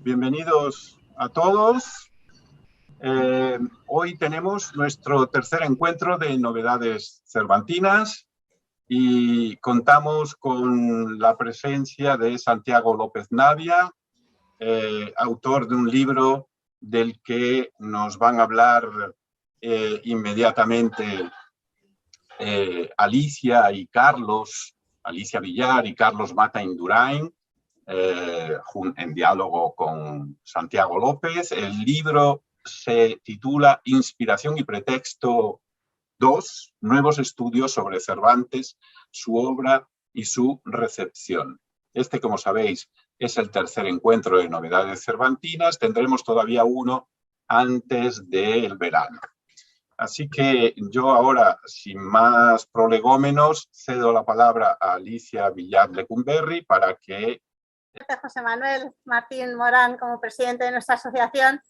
Bienvenidos a todos. Hoy tenemos nuestro tercer encuentro de novedades cervantinas y contamos con la presencia de Santiago López Navia, autor de un libro del que nos van a hablar inmediatamente Alicia Villar y Carlos Mata Indurain, en diálogo con Santiago López. El libro se titula Inspiración y pretexto 2, nuevos estudios sobre Cervantes, su obra y su recepción. Este, como sabéis, es el tercer encuentro de novedades cervantinas. Tendremos todavía uno antes del verano. Así que yo ahora, sin más prolegómenos, cedo la palabra a Alicia Villar Lecumberri para que... José Manuel Martín Morán, como presidente de nuestra asociación,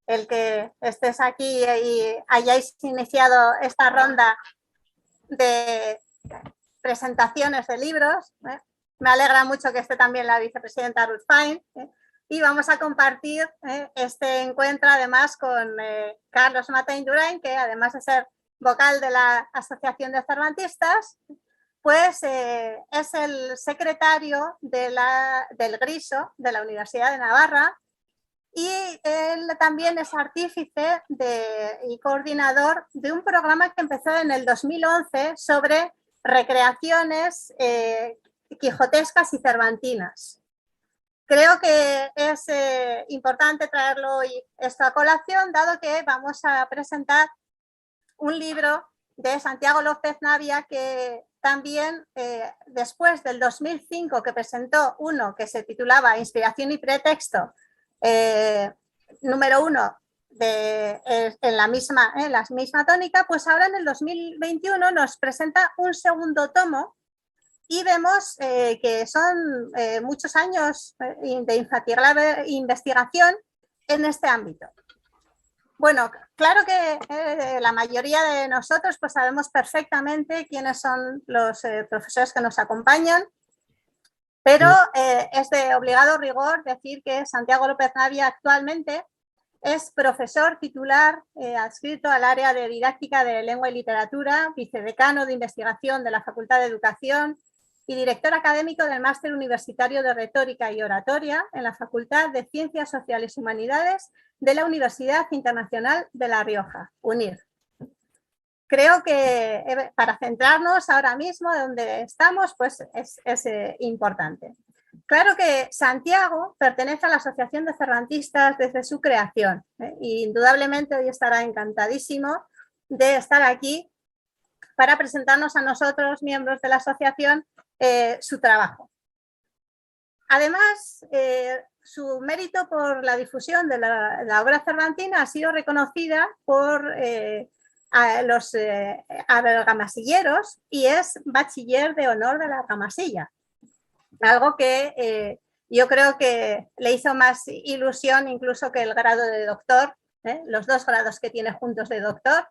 el que estés aquí y hayáis iniciado esta ronda de presentaciones de libros. Me alegra mucho que esté también la vicepresidenta Ruth Fine. Y vamos a compartir este encuentro además con Carlos Mata Indurain, que además de ser vocal de la Asociación de Cervantistas, pues es el secretario del GRISO de la Universidad de Navarra, y él también es artífice y coordinador de un programa que empezó en el 2011 sobre recreaciones quijotescas y cervantinas. Creo que es importante traerlo hoy esto a colación, dado que vamos a presentar un libro de Santiago López Navia que también después del 2005, que presentó uno que se titulaba Inspiración y pretexto, número 1 en la misma tónica, pues ahora en el 2021 nos presenta un segundo tomo y vemos que son muchos años de infatigable investigación en este ámbito. Bueno, claro que la mayoría de nosotros pues sabemos perfectamente quiénes son los profesores que nos acompañan, pero es de obligado rigor decir que Santiago López Navia actualmente es profesor titular adscrito al área de didáctica de lengua y literatura, vicedecano de investigación de la Facultad de Educación y director académico del Máster Universitario de Retórica y Oratoria en la Facultad de Ciencias Sociales y Humanidades de la Universidad Internacional de La Rioja, UNIR. Creo que para centrarnos ahora mismo de donde estamos, pues es importante. Claro que Santiago pertenece a la Asociación de Cervantistas desde su creación, y indudablemente hoy estará encantadísimo de estar aquí para presentarnos a nosotros, miembros de la asociación, su trabajo. Además, su mérito por la difusión de la obra cervantina ha sido reconocida por los argamasilleros y es bachiller de honor de la Argamasilla. Algo que yo creo que le hizo más ilusión incluso que el grado de doctor, los dos grados que tiene juntos de doctor,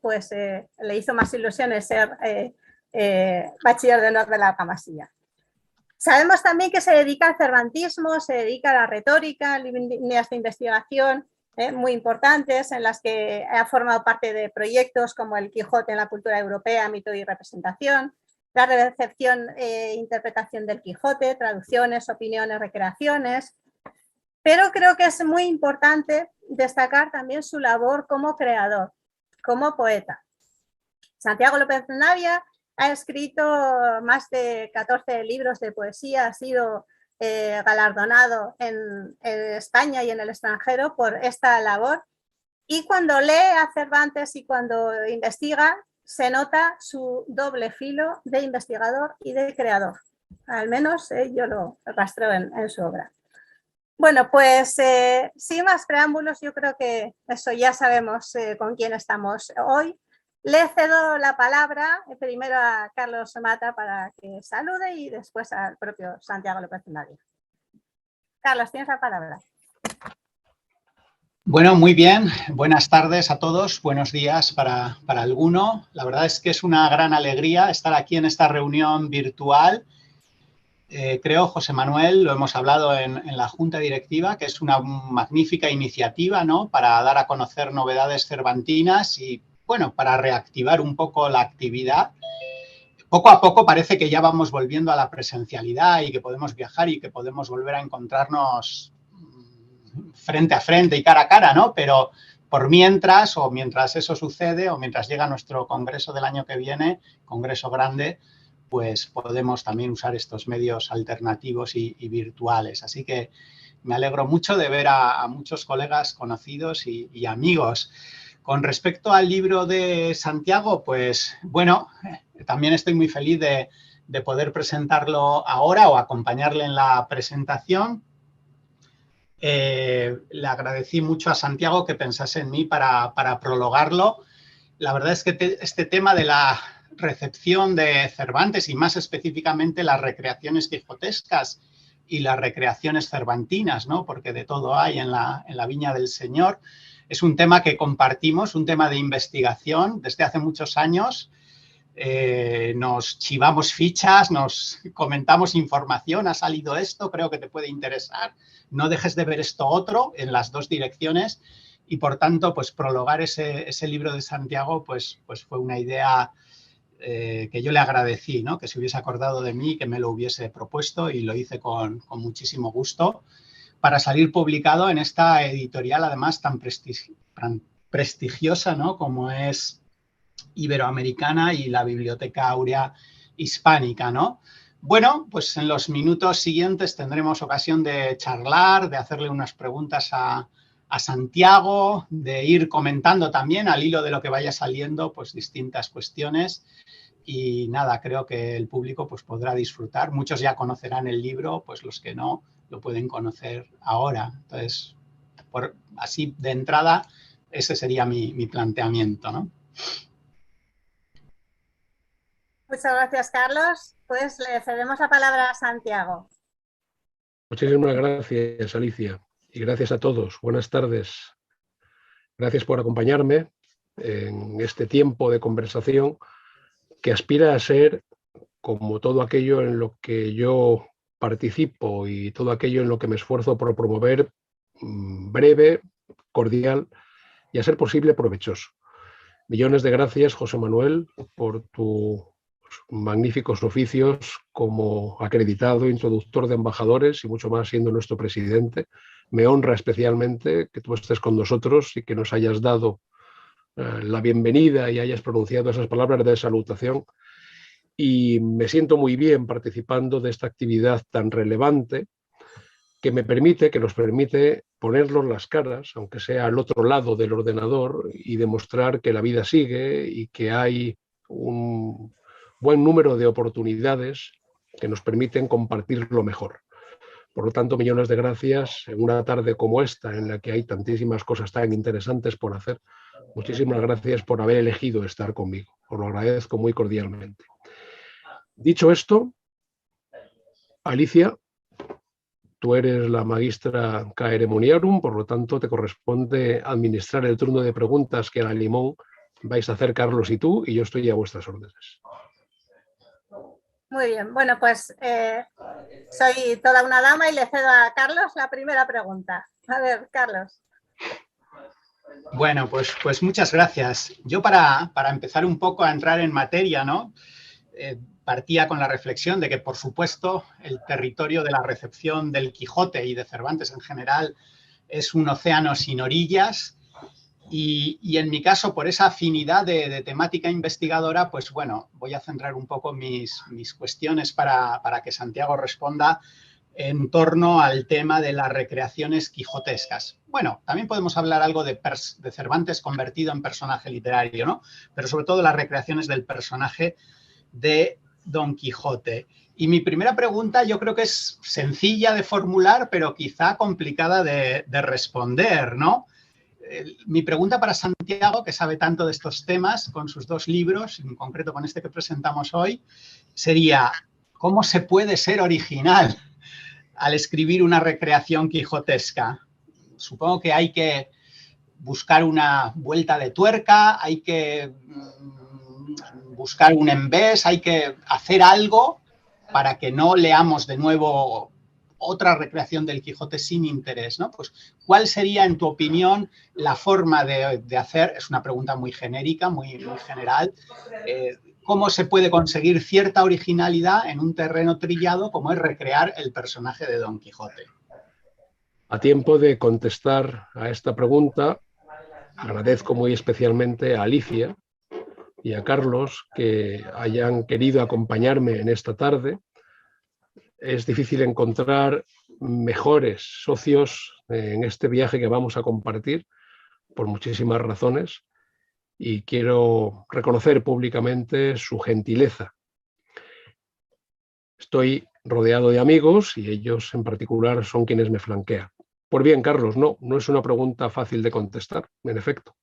pues le hizo más ilusión el ser bachiller de honor de la Argamasilla. Sabemos también que se dedica al cervantismo, se dedica a la retórica, líneas de investigación muy importantes en las que ha formado parte de proyectos como el Quijote en la cultura europea, mito y representación, la recepción e interpretación del Quijote, traducciones, opiniones, recreaciones. Pero creo que es muy importante destacar también su labor como creador, como poeta. Santiago López Navia ha escrito más de 14 libros de poesía, ha sido galardonado en España y en el extranjero por esta labor. Y cuando lee a Cervantes y cuando investiga, se nota su doble filo de investigador y de creador. Al menos yo lo rastreo en su obra. Bueno, pues sin más preámbulos, yo creo que eso ya sabemos con quién estamos hoy. Le cedo la palabra primero a Carlos Mata para que salude y después al propio Santiago López Navia. Carlos, tienes la palabra. Bueno, muy bien. Buenas tardes a todos. Buenos días para alguno. La verdad es que es una gran alegría estar aquí en esta reunión virtual creo, José Manuel, lo hemos hablado en la Junta Directiva, que es una magnífica iniciativa, ¿no?, para dar a conocer novedades cervantinas y, bueno, para reactivar un poco la actividad. Poco a poco parece que ya vamos volviendo a la presencialidad y que podemos viajar y que podemos volver a encontrarnos frente a frente y cara a cara, ¿no? Pero por mientras, o mientras eso sucede, o mientras llega nuestro congreso del año que viene, congreso grande, pues podemos también usar estos medios alternativos y virtuales. Así que me alegro mucho de ver a muchos colegas conocidos y amigos. Con respecto al libro de Santiago, pues bueno, también estoy muy feliz de poder presentarlo ahora o acompañarle en la presentación. Le agradecí mucho a Santiago que pensase en mí para prologarlo. La verdad es que este tema de la recepción de Cervantes y más específicamente las recreaciones quijotescas y las recreaciones cervantinas, ¿no?, porque de todo hay en la Viña del Señor, es un tema que compartimos, un tema de investigación desde hace muchos años. Nos chivamos fichas, nos comentamos información, ha salido esto, creo que te puede interesar, no dejes de ver esto otro, en las dos direcciones, y por tanto, pues prologar ese libro de Santiago, pues fue una idea que yo le agradecí, ¿no?, que se hubiese acordado de mí, que me lo hubiese propuesto, y lo hice con muchísimo gusto, para salir publicado en esta editorial, además tan prestigiosa, ¿no?, como es Iberoamericana y la Biblioteca Áurea Hispánica, ¿no? Bueno, pues en los minutos siguientes tendremos ocasión de charlar, de hacerle unas preguntas a Santiago, de ir comentando también al hilo de lo que vaya saliendo, pues distintas cuestiones. Y nada, creo que el público pues podrá disfrutar. Muchos ya conocerán el libro, pues los que no lo pueden conocer ahora. Entonces, así de entrada, ese sería mi planteamiento, ¿no? Muchas gracias, Carlos. Pues le cedemos la palabra a Santiago. Muchísimas gracias, Alicia, y gracias a todos. Buenas tardes. Gracias por acompañarme en este tiempo de conversación que aspira a ser, como todo aquello en lo que yo participo y todo aquello en lo que me esfuerzo por promover, breve, cordial y, a ser posible, provechoso. Millones de gracias, José Manuel, por tus magníficos oficios como acreditado, introductor de embajadores y mucho más siendo nuestro presidente. Me honra especialmente que tú estés con nosotros y que nos hayas dado la bienvenida y hayas pronunciado esas palabras de salutación. Y me siento muy bien participando de esta actividad tan relevante que nos permite ponernos las caras, aunque sea al otro lado del ordenador, y demostrar que la vida sigue y que hay un buen número de oportunidades que nos permiten compartir lo mejor. Por lo tanto, millones de gracias en una tarde como esta, en la que hay tantísimas cosas tan interesantes por hacer. Muchísimas gracias por haber elegido estar conmigo. Os lo agradezco muy cordialmente. Dicho esto, Alicia, tú eres la magistra Caeremoniarum, por lo tanto te corresponde administrar el turno de preguntas que a la limón vais a hacer Carlos y tú, y yo estoy a vuestras órdenes. Muy bien, bueno, pues soy toda una dama y le cedo a Carlos la primera pregunta. A ver, Carlos. Bueno, pues muchas gracias. Yo para empezar un poco a entrar en materia, ¿no? Partía con la reflexión de que, por supuesto, el territorio de la recepción del Quijote y de Cervantes en general es un océano sin orillas y en mi caso, por esa afinidad de temática investigadora, pues bueno, voy a centrar un poco mis cuestiones para que Santiago responda en torno al tema de las recreaciones quijotescas. Bueno, también podemos hablar algo de Cervantes convertido en personaje literario, ¿no? Pero sobre todo las recreaciones del personaje de Don Quijote. Y mi primera pregunta yo creo que es sencilla de formular, pero quizá complicada de responder, ¿no? Mi pregunta para Santiago, que sabe tanto de estos temas, con sus dos libros, en concreto con este que presentamos hoy, sería: ¿cómo se puede ser original al escribir una recreación quijotesca? Supongo que hay que buscar una vuelta de tuerca, hay que buscar un embés, hay que hacer algo para que no leamos de nuevo otra recreación del Quijote sin interés, ¿no? Pues, ¿cuál sería, en tu opinión, la forma de hacer? Es una pregunta muy genérica, muy general. ¿Cómo se puede conseguir cierta originalidad en un terreno trillado como es recrear el personaje de Don Quijote? A tiempo de contestar a esta pregunta, agradezco muy especialmente a Alicia y a Carlos que hayan querido acompañarme en esta tarde. Es difícil encontrar mejores socios en este viaje que vamos a compartir por muchísimas razones y quiero reconocer públicamente su gentileza. Estoy rodeado de amigos y ellos en particular son quienes me flanquean. Pues bien, Carlos, no es una pregunta fácil de contestar, en efecto.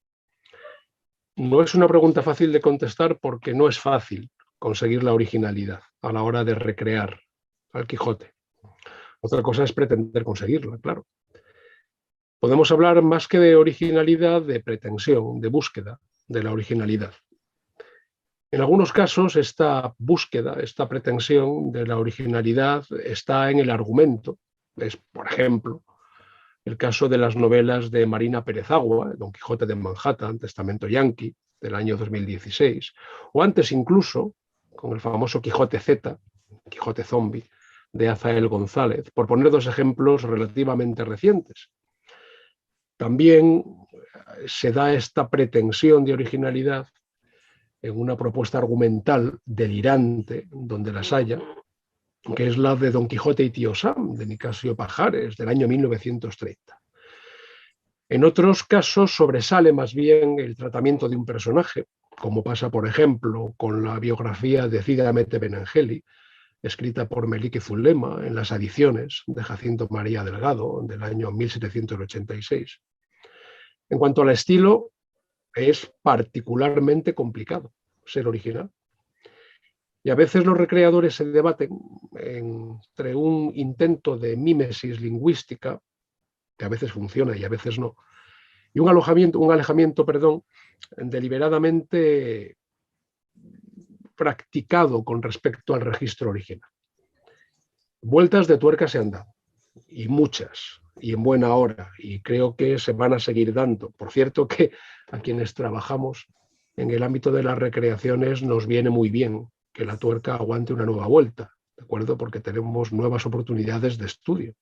No es una pregunta fácil de contestar porque no es fácil conseguir la originalidad a la hora de recrear al Quijote. Otra cosa es pretender conseguirla, claro. Podemos hablar más que de originalidad, de pretensión, de búsqueda de la originalidad. En algunos casos, esta búsqueda, esta pretensión de la originalidad está en el argumento. Es, por ejemplo, el caso de las novelas de Marina Pérez Agua, Don Quijote de Manhattan, Testamento Yankee, del año 2016, o antes incluso, con el famoso Quijote Z, Quijote Zombie, de Azael González, por poner dos ejemplos relativamente recientes. También se da esta pretensión de originalidad en una propuesta argumental delirante, donde las haya, que es la de Don Quijote y Tío Sam, de Nicasio Pajares, del año 1930. En otros casos sobresale más bien el tratamiento de un personaje, como pasa, por ejemplo, con la biografía de Cide Hamete Benengeli, escrita por Melique Zulema en las Adiciones de Jacinto María Delgado, del año 1786. En cuanto al estilo, es particularmente complicado ser original. Y a veces los recreadores se debaten entre un intento de mímesis lingüística, que a veces funciona y a veces no, y un alejamiento, deliberadamente practicado con respecto al registro original. Vueltas de tuerca se han dado, y muchas, y en buena hora, y creo que se van a seguir dando. Por cierto que a quienes trabajamos en el ámbito de las recreaciones nos viene muy bien que la tuerca aguante una nueva vuelta, ¿de acuerdo? Porque tenemos nuevas oportunidades de estudio.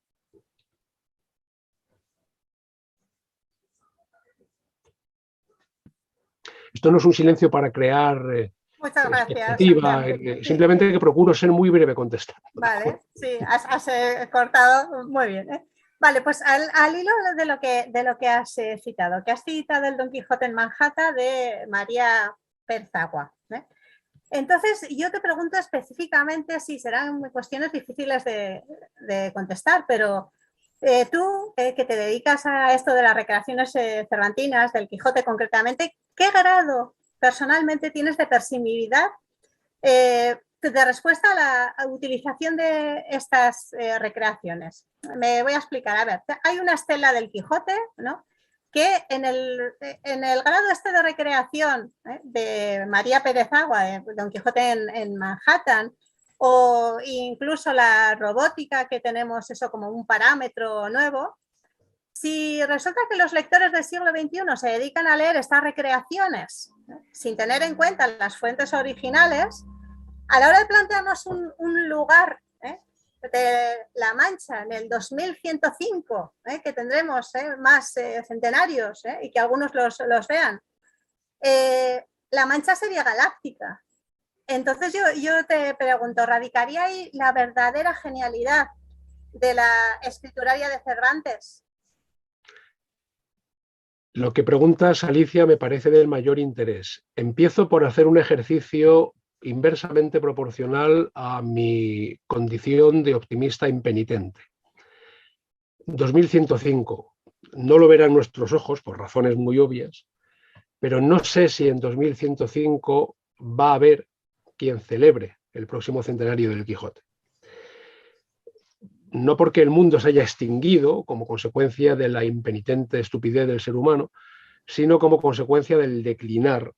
Esto no es un silencio para crear Muchas gracias. simplemente que procuro ser muy breve contestando. Vale, sí, has cortado muy bien. Vale, pues al hilo de lo que has citado, el Don Quijote en Manhattan de María Pérez Agua. Entonces, yo te pregunto específicamente, si serán cuestiones difíciles de contestar, pero tú, que te dedicas a esto de las recreaciones cervantinas, del Quijote concretamente, ¿qué grado personalmente tienes de permisividad de respuesta a la utilización de estas recreaciones? Me voy a explicar. A ver, hay una estela del Quijote, ¿no?, que en el grado este de recreación de María Pérez Agua, de Don Quijote en Manhattan, o incluso la robótica, que tenemos eso como un parámetro nuevo, si resulta que los lectores del siglo XXI se dedican a leer estas recreaciones sin tener en cuenta las fuentes originales, a la hora de plantearnos un lugar de La Mancha en el 2105, que tendremos más centenarios y que algunos los vean, La Mancha sería galáctica. Entonces yo te pregunto, ¿radicaría ahí la verdadera genialidad de la escrituraria de Cervantes? Lo que preguntas, Alicia, me parece del mayor interés. Empiezo por hacer un ejercicio inversamente proporcional a mi condición de optimista impenitente. 2105, no lo verán nuestros ojos por razones muy obvias, pero no sé si en 2105 va a haber quien celebre el próximo centenario del Quijote. No porque el mundo se haya extinguido como consecuencia de la impenitente estupidez del ser humano, sino como consecuencia del declinar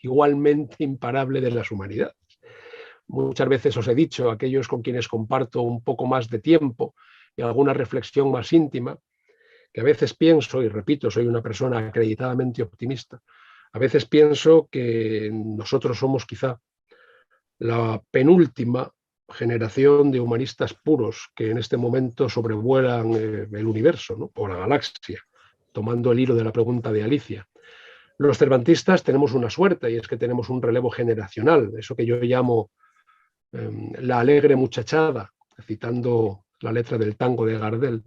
igualmente imparable de las humanidades. muchas veces os he dicho, aquellos con quienes comparto un poco más de tiempo y alguna reflexión más íntima, que a veces pienso, y repito, soy una persona acreditadamente optimista, a veces pienso que nosotros somos quizá la penúltima generación de humanistas puros que en este momento sobrevuelan el universo, ¿no? O la galaxia, tomando el hilo de la pregunta de Alicia. Los cervantistas tenemos una suerte y es que tenemos un relevo generacional, eso que yo llamo la alegre muchachada, citando la letra del tango de Gardel,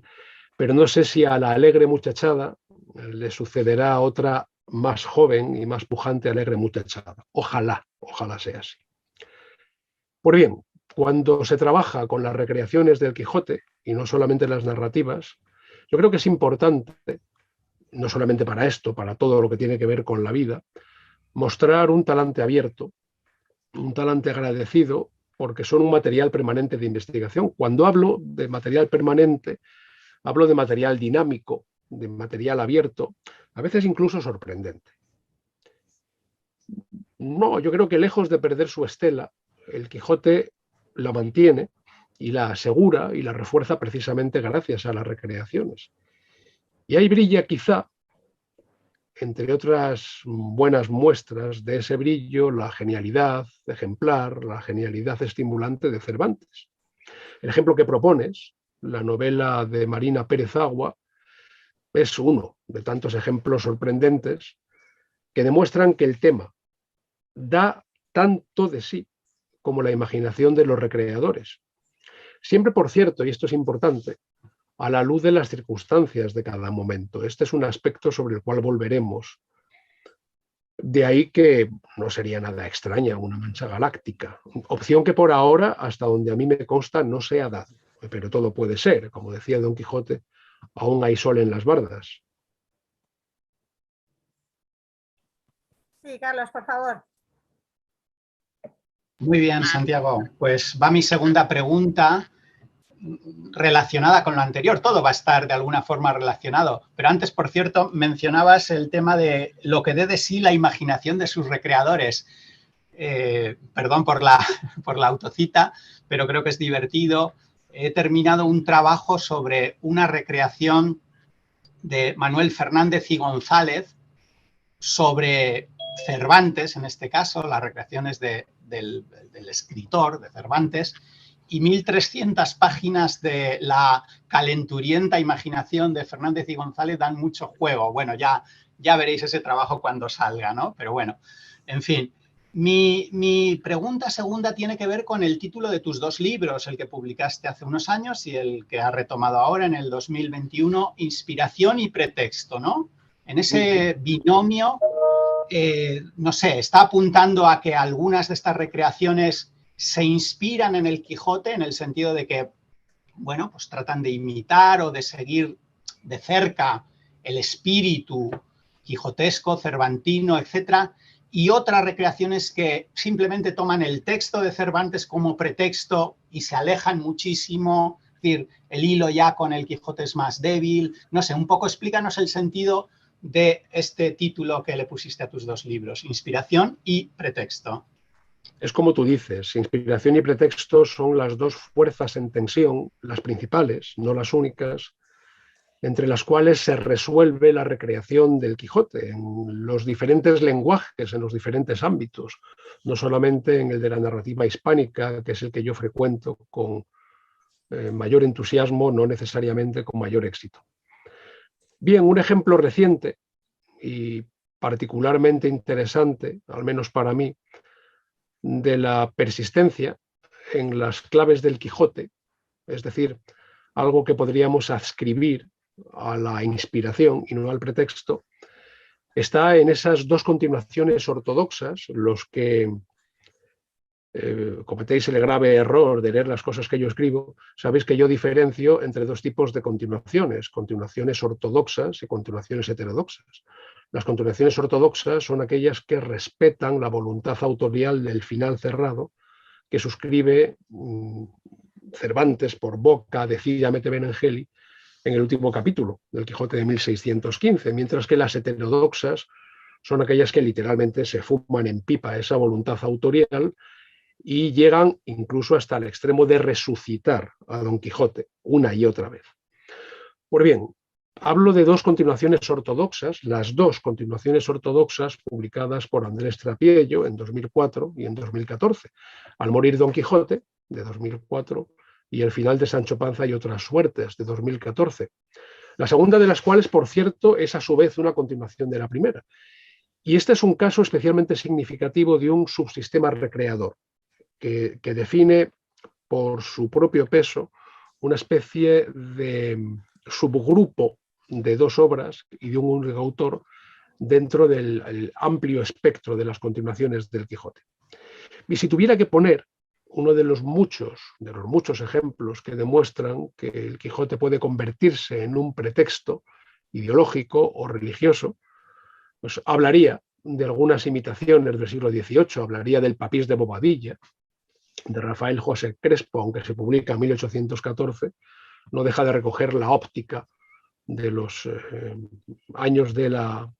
pero no sé si a la alegre muchachada le sucederá otra más joven y más pujante alegre muchachada. Ojalá, ojalá sea así. Pues bien, cuando se trabaja con las recreaciones del Quijote, y no solamente las narrativas, yo creo que es importante, no solamente para esto, para todo lo que tiene que ver con la vida, mostrar un talante abierto, un talante agradecido, porque son un material permanente de investigación. Cuando hablo de material permanente, hablo de material dinámico, de material abierto, a veces incluso sorprendente. No, yo creo que lejos de perder su estela, el Quijote la mantiene y la asegura y la refuerza precisamente gracias a las recreaciones. Y ahí brilla quizá, entre otras buenas muestras de ese brillo, la genialidad ejemplar, la genialidad estimulante de Cervantes. El ejemplo que propones, la novela de Marina Pérez Agua, es uno de tantos ejemplos sorprendentes que demuestran que el tema da tanto de sí como la imaginación de los recreadores. Siempre, por cierto, y esto es importante, a la luz de las circunstancias de cada momento. Este es un aspecto sobre el cual volveremos. De ahí que no sería nada extraña una mancha galáctica. Opción que por ahora, hasta donde a mí me consta, no se ha dado. Pero todo puede ser. Como decía Don Quijote, aún hay sol en las bardas. Sí, Carlos, por favor. Muy bien, Santiago. Pues va mi segunda pregunta relacionada con lo anterior. Todo va a estar de alguna forma relacionado. Pero antes, por cierto, mencionabas el tema de lo que dé de sí la imaginación de sus recreadores. Perdón por la autocita, pero creo que es divertido. He terminado un trabajo sobre una recreación de Manuel Fernández y González sobre Cervantes, en este caso, las recreaciones del escritor, de Cervantes, y 1.300 páginas de la calenturienta imaginación de Fernández y González dan mucho juego. Bueno, ya veréis ese trabajo cuando salga, ¿no? Pero bueno, en fin. Mi pregunta segunda tiene que ver con el título de tus dos libros, el que publicaste hace unos años y el que has retomado ahora en el 2021, Inspiración y Pretexto, ¿no? En ese binomio, no sé, está apuntando a que algunas de estas recreaciones se inspiran en el Quijote, en el sentido de que, bueno, pues tratan de imitar o de seguir de cerca el espíritu quijotesco, cervantino, etcétera, y otras recreaciones que simplemente toman el texto de Cervantes como pretexto y se alejan muchísimo, es decir, el hilo ya con el Quijote es más débil. No sé, un poco explícanos el sentido de este título que le pusiste a tus dos libros, Inspiración y Pretexto. Es como tú dices, inspiración y pretexto son las dos fuerzas en tensión, las principales, no las únicas, entre las cuales se resuelve la recreación del Quijote en los diferentes lenguajes, en los diferentes ámbitos, no solamente en el de la narrativa hispánica, que es el que yo frecuento con mayor entusiasmo, no necesariamente con mayor éxito. Bien, un ejemplo reciente y particularmente interesante, al menos para mí, de la persistencia en las claves del Quijote, es decir, algo que podríamos adscribir a la inspiración y no al pretexto, está en esas dos continuaciones ortodoxas. Los que cometéis el grave error de leer las cosas que yo escribo, sabéis que yo diferencio entre dos tipos de continuaciones, continuaciones ortodoxas y continuaciones heterodoxas. Las continuaciones ortodoxas son aquellas que respetan la voluntad autorial del final cerrado que suscribe Cervantes por boca de Cide Benengeli en el último capítulo del Quijote de 1615, mientras que las heterodoxas son aquellas que literalmente se fuman en pipa esa voluntad autorial y llegan incluso hasta el extremo de resucitar a Don Quijote una y otra vez. Pues bien, hablo de dos continuaciones ortodoxas, las dos continuaciones ortodoxas publicadas por Andrés Trapiello en 2004 y en 2014, Al morir Don Quijote, de 2004, y El final de Sancho Panza y otras suertes, de 2014. La segunda de las cuales, por cierto, es a su vez una continuación de la primera. Y este es un caso especialmente significativo de un subsistema recreador, que define por su propio peso una especie de subgrupo de dos obras y de un único autor dentro del amplio espectro de las continuaciones del Quijote. Y si tuviera que poner uno de los muchos ejemplos que demuestran que el Quijote puede convertirse en un pretexto ideológico o religioso, pues hablaría de algunas imitaciones del siglo XVIII, hablaría del Papís de Bobadilla, de Rafael José Crespo, aunque se publica en 1814, no deja de recoger la óptica de los años de la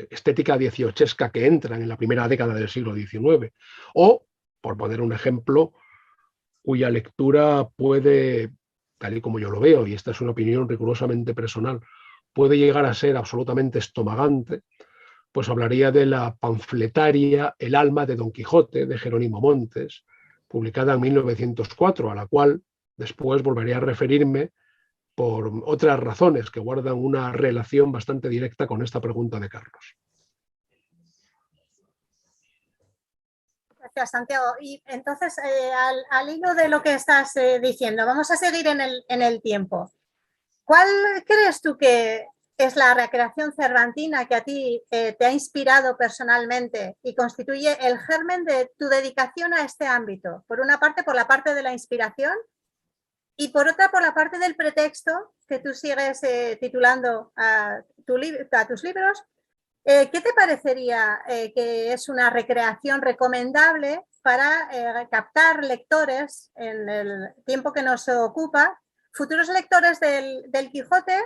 estética dieciochesca que entran en la primera década del siglo XIX. O, por poner un ejemplo, cuya lectura puede, tal y como yo lo veo, y esta es una opinión rigurosamente personal, puede llegar a ser absolutamente estomagante, pues hablaría de la panfletaria El alma de Don Quijote, de Jerónimo Montes, publicada en 1904, a la cual después volveré a referirme por otras razones que guardan una relación bastante directa con esta pregunta de Carlos. Gracias, Santiago. Y entonces, al hilo de lo que estás diciendo, vamos a seguir en el tiempo. ¿Cuál crees tú que es la recreación cervantina que a ti te ha inspirado personalmente y constituye el germen de tu dedicación a este ámbito? Por una parte, por la parte de la inspiración, y por otra, por la parte del pretexto que tú sigues titulando a tus libros. ¿Qué te parecería que es una recreación recomendable para captar lectores en el tiempo que nos ocupa, futuros lectores del Quijote,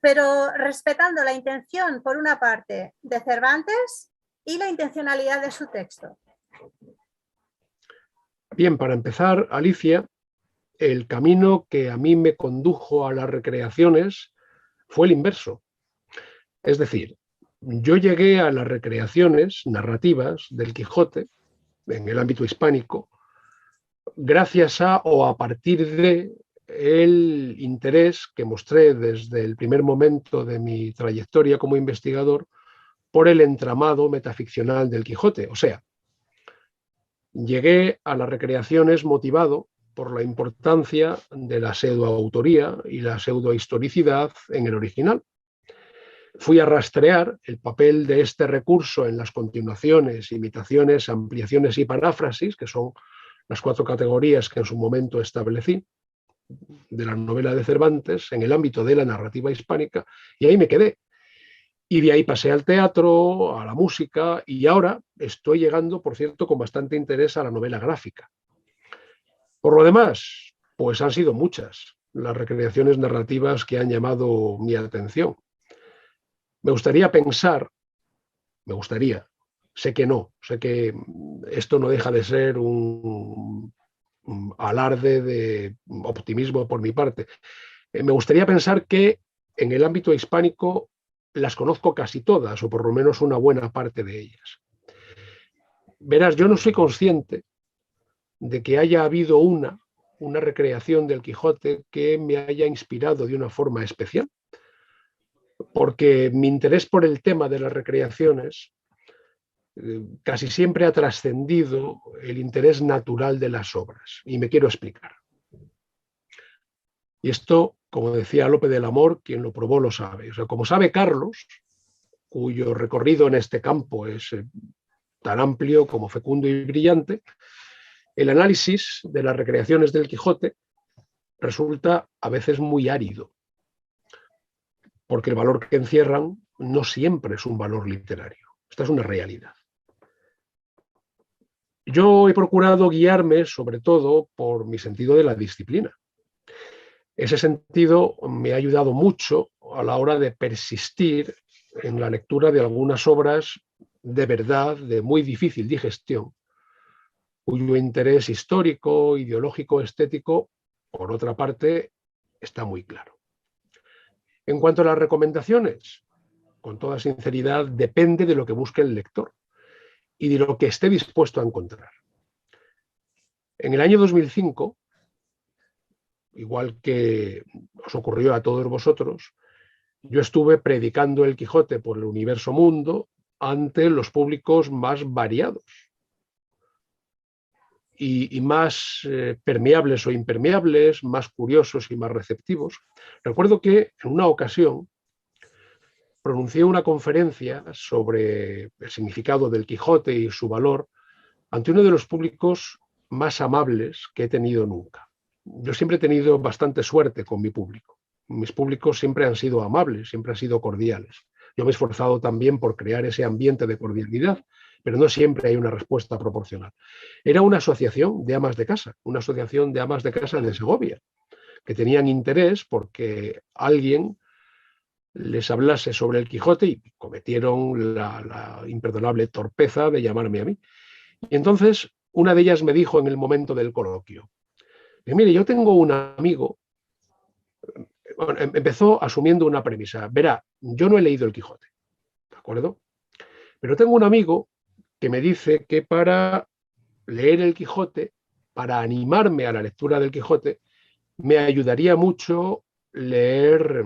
pero respetando la intención, por una parte, de Cervantes y la intencionalidad de su texto? Bien, para empezar, Alicia, el camino que a mí me condujo a las recreaciones fue el inverso. Es decir, yo llegué a las recreaciones narrativas del Quijote en el ámbito hispánico gracias a o a partir de el interés que mostré desde el primer momento de mi trayectoria como investigador por el entramado metaficcional del Quijote. O sea, llegué a las recreaciones motivado por la importancia de la pseudoautoría y la pseudohistoricidad en el original. Fui a rastrear el papel de este recurso en las continuaciones, imitaciones, ampliaciones y paráfrasis, que son las 4 categorías que en su momento establecí de la novela de Cervantes en el ámbito de la narrativa hispánica, y ahí me quedé. Y de ahí pasé al teatro, a la música, y ahora estoy llegando, por cierto, con bastante interés a la novela gráfica. Por lo demás, pues han sido muchas las recreaciones narrativas que han llamado mi atención. Me gustaría pensar, sé que esto no deja de ser un alarde de optimismo por mi parte. Me gustaría pensar que en el ámbito hispánico las conozco casi todas, o por lo menos una buena parte de ellas. Verás, yo no soy consciente de que haya habido una recreación del Quijote que me haya inspirado de una forma especial, porque mi interés por el tema de las recreaciones casi siempre ha trascendido el interés natural de las obras, y me quiero explicar. Y esto, como decía Lope del Amor, quien lo probó lo sabe. O sea, como sabe Carlos, cuyo recorrido en este campo es tan amplio como fecundo y brillante, el análisis de las recreaciones del Quijote resulta a veces muy árido, porque el valor que encierran no siempre es un valor literario. Esta es una realidad. Yo he procurado guiarme sobre todo por mi sentido de la disciplina. Ese sentido me ha ayudado mucho a la hora de persistir en la lectura de algunas obras de verdad de muy difícil digestión, cuyo interés histórico, ideológico, estético, por otra parte, está muy claro. En cuanto a las recomendaciones, con toda sinceridad, depende de lo que busque el lector y de lo que esté dispuesto a encontrar. En el año 2005, igual que os ocurrió a todos vosotros, yo estuve predicando el Quijote por el universo mundo ante los públicos más variados y más permeables o impermeables, más curiosos y más receptivos. Recuerdo que en una ocasión pronuncié una conferencia sobre el significado del Quijote y su valor ante uno de los públicos más amables que he tenido nunca. Yo siempre he tenido bastante suerte con mi público. Mis públicos siempre han sido amables, siempre han sido cordiales. Yo me he esforzado también por crear ese ambiente de cordialidad, pero no siempre hay una respuesta proporcional. Era una asociación de amas de casa, una asociación de amas de casa de Segovia, que tenían interés porque alguien les hablase sobre el Quijote y cometieron la imperdonable torpeza de llamarme a mí. Y entonces una de ellas me dijo en el momento del coloquio, mire, yo tengo un amigo, bueno, empezó asumiendo una premisa, verá, yo no he leído el Quijote, ¿de acuerdo? Pero tengo un amigo que me dice que para leer el Quijote, para animarme a la lectura del Quijote, me ayudaría mucho leer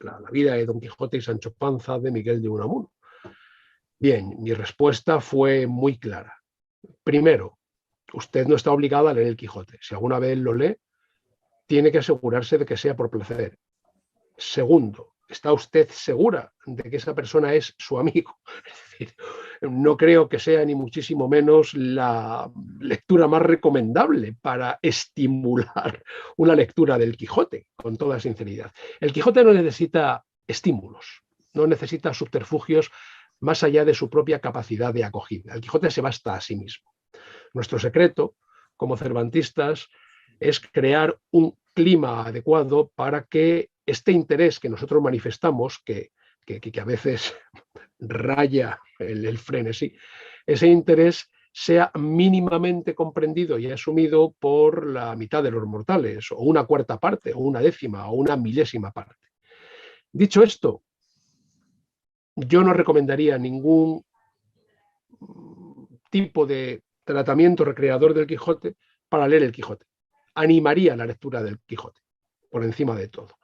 la vida de Don Quijote y Sancho Panza de Miguel de Unamuno. Bien, mi respuesta fue muy clara. Primero, usted no está obligado a leer el Quijote. Si alguna vez lo lee, tiene que asegurarse de que sea por placer. Segundo, ¿está usted segura de que esa persona es su amigo? Es decir, no creo que sea ni muchísimo menos la lectura más recomendable para estimular una lectura del Quijote, con toda sinceridad. El Quijote no necesita estímulos, no necesita subterfugios más allá de su propia capacidad de acogida. El Quijote se basta a sí mismo. Nuestro secreto, como cervantistas, es crear un clima adecuado para que este interés que nosotros manifestamos, que a veces raya el frenesí, ese interés sea mínimamente comprendido y asumido por la mitad de los mortales, o una cuarta parte, o una décima, o una milésima parte. Dicho esto, yo no recomendaría ningún tipo de tratamiento recreador del Quijote para leer el Quijote. Animaría la lectura del Quijote, por encima de todo.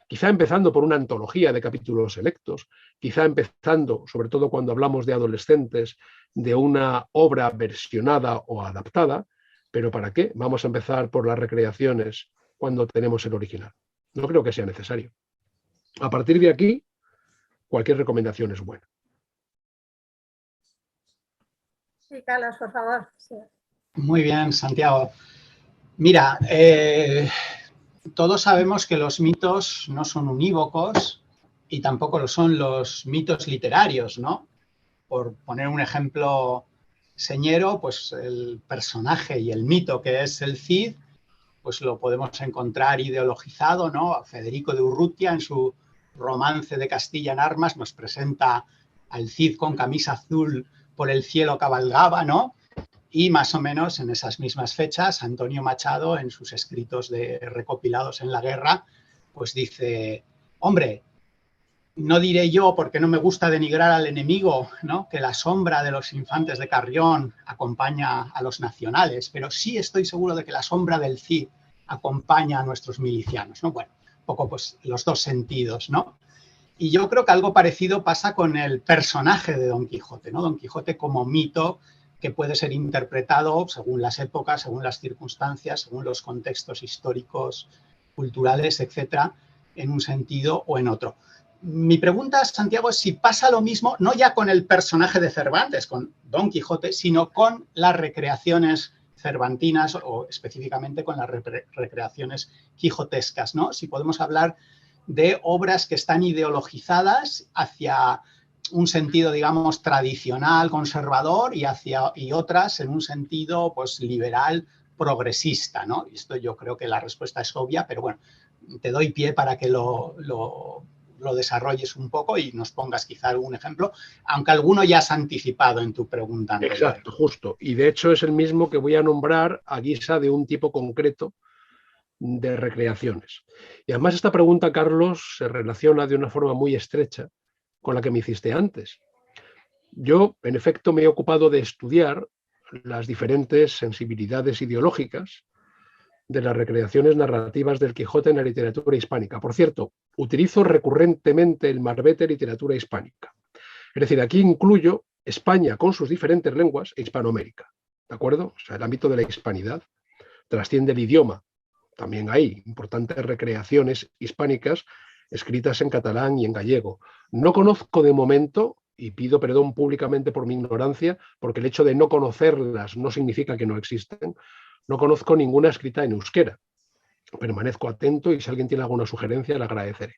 Quizá empezando por una antología de capítulos selectos, quizá empezando, sobre todo cuando hablamos de adolescentes, de una obra versionada o adaptada, pero ¿para qué? Vamos a empezar por las recreaciones cuando tenemos el original. No creo que sea necesario. A partir de aquí, cualquier recomendación es buena. Sí, Carlos, por favor. Sí. Muy bien, Santiago. Mira, todos sabemos que los mitos no son unívocos y tampoco lo son los mitos literarios, ¿no? Por poner un ejemplo señero, pues el personaje y el mito que es el Cid, pues lo podemos encontrar ideologizado, ¿no? Federico de Urrutia, en su Romance de Castilla en Armas, nos presenta al Cid con camisa azul por el cielo cabalgaba, ¿no? Y más o menos en esas mismas fechas, Antonio Machado, en sus escritos recopilados en la guerra, pues dice, hombre, no diré yo, porque no me gusta denigrar al enemigo, ¿no?, que la sombra de los infantes de Carrión acompaña a los nacionales, pero sí estoy seguro de que la sombra del Cid acompaña a nuestros milicianos, ¿no? Bueno, un poco pues los dos sentidos, ¿no? Y yo creo que algo parecido pasa con el personaje de Don Quijote, ¿no? Don Quijote como mito que puede ser interpretado según las épocas, según las circunstancias, según los contextos históricos, culturales, etcétera, en un sentido o en otro. Mi pregunta, Santiago, es si pasa lo mismo, no ya con el personaje de Cervantes, con Don Quijote, sino con las recreaciones cervantinas o específicamente con las recreaciones quijotescas, ¿no? Si podemos hablar de obras que están ideologizadas hacia un sentido, digamos, tradicional, conservador, y otras en un sentido, pues, liberal, progresista, ¿no? Y esto yo creo que la respuesta es obvia, pero bueno, te doy pie para que lo lo desarrolles un poco y nos pongas quizá algún ejemplo, aunque alguno ya has anticipado en tu pregunta anterior. Exacto, justo. Y de hecho es el mismo que voy a nombrar a guisa de un tipo concreto de recreaciones. Y además esta pregunta, Carlos, se relaciona de una forma muy estrecha con la que me hiciste antes. Yo, en efecto, me he ocupado de estudiar las diferentes sensibilidades ideológicas de las recreaciones narrativas del Quijote en la literatura hispánica. Por cierto, utilizo recurrentemente el marbete literatura hispánica. Es decir, aquí incluyo España con sus diferentes lenguas e Hispanoamérica. ¿De acuerdo? O sea, el ámbito de la hispanidad trasciende el idioma. También hay importantes recreaciones hispánicas escritas en catalán y en gallego. No conozco de momento, y pido perdón públicamente por mi ignorancia, porque el hecho de no conocerlas no significa que no existen, no conozco ninguna escrita en euskera. Permanezco atento y si alguien tiene alguna sugerencia, le agradeceré.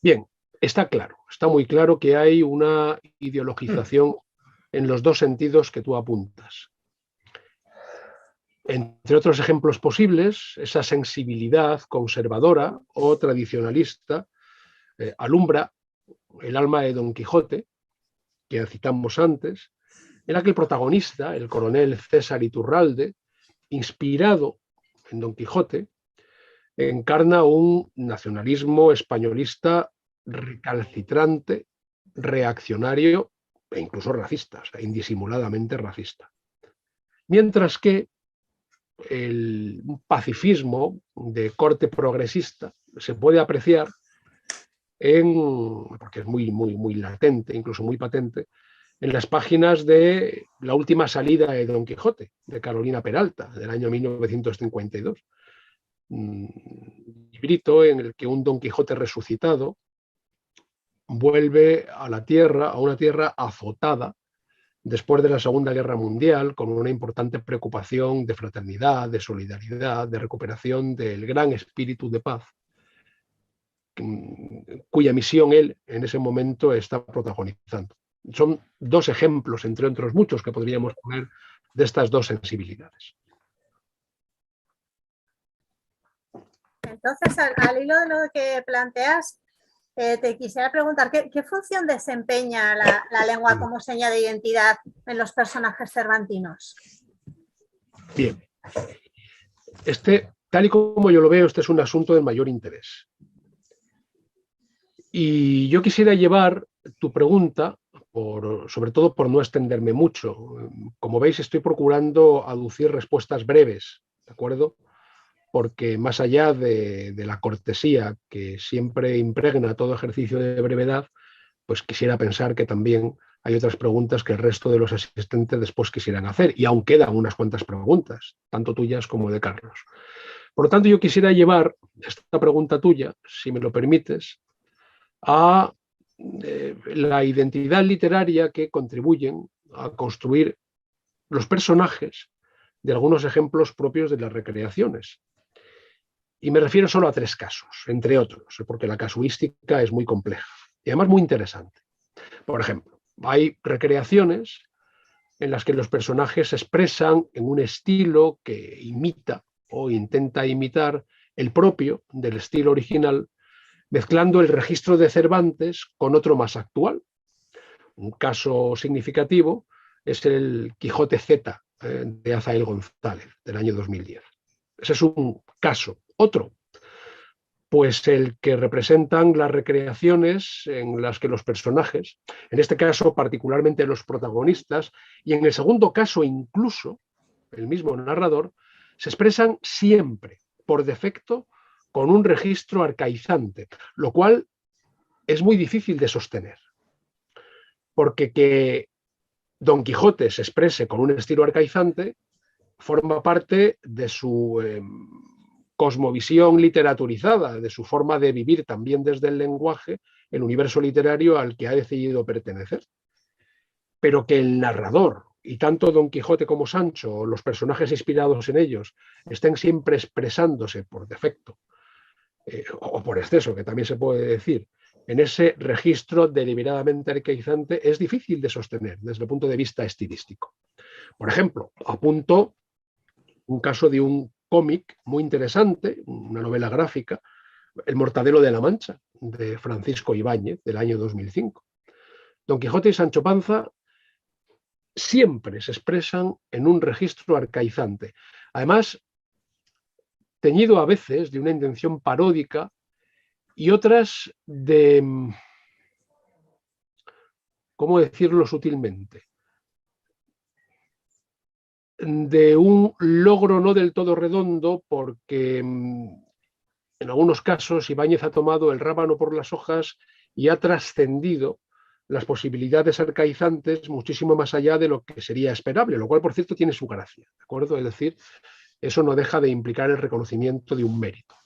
Bien, está claro, está muy claro que hay una ideologización en los dos sentidos que tú apuntas. Entre otros ejemplos posibles, esa sensibilidad conservadora o tradicionalista alumbra el alma de Don Quijote, que citamos antes, en la que el protagonista, el coronel César Iturralde, inspirado en Don Quijote, encarna un nacionalismo españolista recalcitrante, reaccionario e incluso racista, o sea, indisimuladamente racista. Mientras que el pacifismo de corte progresista se puede apreciar porque es muy latente, incluso muy patente, en las páginas de La última salida de Don Quijote, de Carolina Peralta, del año 1952. Un librito en el que un Don Quijote resucitado vuelve a la tierra, a una tierra azotada después de la Segunda Guerra Mundial, con una importante preocupación de fraternidad, de solidaridad, de recuperación del gran espíritu de paz, cuya misión él en ese momento está protagonizando. Son dos ejemplos, entre otros muchos, que podríamos poner de estas dos sensibilidades. Entonces, al hilo de lo que planteas, te quisiera preguntar, ¿qué función desempeña la lengua como seña de identidad en los personajes cervantinos? Bien. Tal y como yo lo veo, este es un asunto de mayor interés. Y yo quisiera llevar tu pregunta, sobre todo por no extenderme mucho. Como veis, estoy procurando aducir respuestas breves, ¿de acuerdo? Porque más allá de la cortesía que siempre impregna todo ejercicio de brevedad, pues quisiera pensar que también hay otras preguntas que el resto de los asistentes después quisieran hacer. Y aún quedan unas cuantas preguntas, tanto tuyas como de Carlos. Por lo tanto, yo quisiera llevar esta pregunta tuya, si me lo permites, a la identidad literaria que contribuyen a construir los personajes de algunos ejemplos propios de las recreaciones. Y me refiero solo a 3 casos, entre otros, porque la casuística es muy compleja y además muy interesante. Por ejemplo, hay recreaciones en las que los personajes se expresan en un estilo que imita o intenta imitar el propio del estilo original, mezclando el registro de Cervantes con otro más actual. Un caso significativo es el Quijote Z de Azael González, del año 2010. Ese es un caso. Otro, pues el que representan las recreaciones en las que los personajes, en este caso particularmente los protagonistas, y en el segundo caso incluso el mismo narrador, se expresan siempre, por defecto, con un registro arcaizante, lo cual es muy difícil de sostener. Porque que Don Quijote se exprese con un estilo arcaizante forma parte de su cosmovisión literaturizada, de su forma de vivir también desde el lenguaje, el universo literario al que ha decidido pertenecer. Pero que el narrador, y tanto Don Quijote como Sancho, o los personajes inspirados en ellos, estén siempre expresándose por defecto, o por exceso, que también se puede decir, en ese registro deliberadamente arcaizante, es difícil de sostener desde el punto de vista estilístico. Por ejemplo, apunto un caso de un cómic muy interesante, una novela gráfica, El Mortadelo de la Mancha, de Francisco Ibáñez, del año 2005. Don Quijote y Sancho Panza siempre se expresan en un registro arcaizante. Además, teñido a veces de una intención paródica y otras de, ¿cómo decirlo sutilmente?, de un logro no del todo redondo, porque en algunos casos Ibáñez ha tomado el rábano por las hojas y ha trascendido las posibilidades arcaizantes muchísimo más allá de lo que sería esperable, lo cual, por cierto, tiene su gracia, ¿de acuerdo? Es decir, eso no deja de implicar el reconocimiento de un mérito.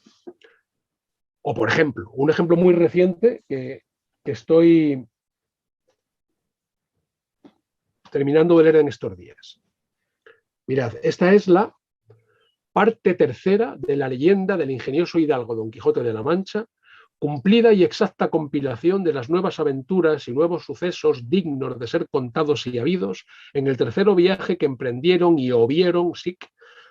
O, por ejemplo, un ejemplo muy reciente que estoy terminando de leer en estos días. Mirad, esta es la parte tercera de la leyenda del ingenioso hidalgo Don Quijote de la Mancha, cumplida y exacta compilación de las nuevas aventuras y nuevos sucesos dignos de ser contados y habidos en el tercero viaje que emprendieron y obvieron, sic,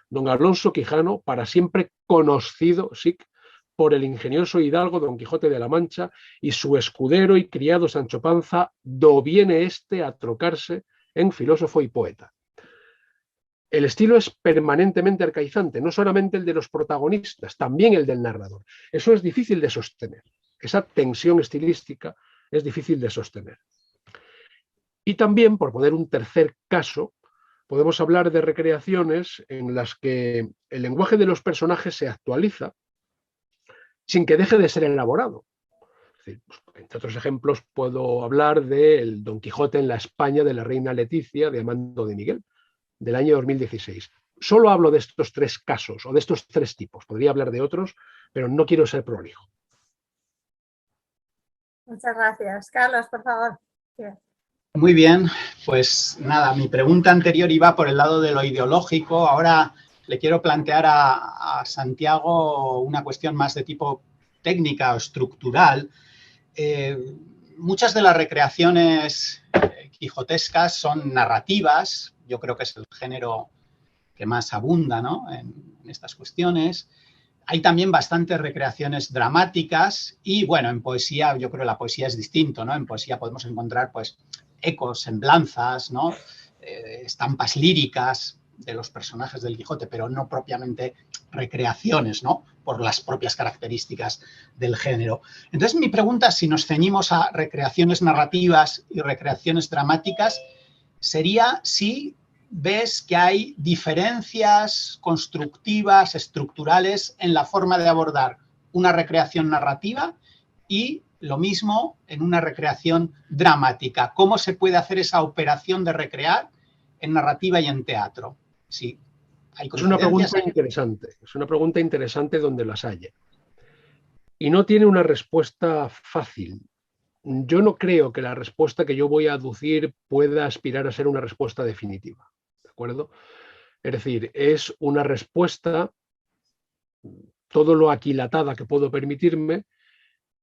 don Alonso Quijano, para siempre conocido, sic, por el ingenioso hidalgo Don Quijote de la Mancha y su escudero y criado Sancho Panza, do viene este a trocarse en filósofo y poeta. El estilo es permanentemente arcaizante, no solamente el de los protagonistas, también el del narrador. Eso es difícil de sostener. Esa tensión estilística es difícil de sostener. Y también, por poner un tercer caso, podemos hablar de recreaciones en las que el lenguaje de los personajes se actualiza sin que deje de ser elaborado. Es decir, pues, entre otros ejemplos, puedo hablar del Don Quijote en la España de la reina Leticia de Amando de Miguel, del año 2016. Solo hablo de estos tres casos o de estos tres tipos. Podría hablar de otros, pero no quiero ser prolijo. Muchas gracias. Carlos, por favor. Bien. Muy bien, pues nada, mi pregunta anterior iba por el lado de lo ideológico. Ahora le quiero plantear a Santiago una cuestión más de tipo técnica o estructural. Muchas de las recreaciones quijotescas son narrativas. Yo creo que es el género que más abunda, ¿no?, en estas cuestiones. Hay también bastantes recreaciones dramáticas y, bueno, en poesía yo creo que la poesía es distinto, ¿no? En poesía podemos encontrar, pues, ecos, semblanzas, ¿no?, estampas líricas de los personajes del Quijote, pero no propiamente recreaciones, ¿no?, por las propias características del género. Entonces, mi pregunta, si nos ceñimos a recreaciones narrativas y recreaciones dramáticas, sería si ves que hay diferencias constructivas, estructurales en la forma de abordar una recreación narrativa y lo mismo en una recreación dramática. ¿Cómo se puede hacer esa operación de recrear en narrativa y en teatro? Sí, hay es una pregunta interesante. Es una pregunta interesante donde las haya. Y no tiene una respuesta fácil. Yo no creo que la respuesta que yo voy a aducir pueda aspirar a ser una respuesta definitiva. ¿De acuerdo? Es decir, es una respuesta, todo lo aquilatada que puedo permitirme,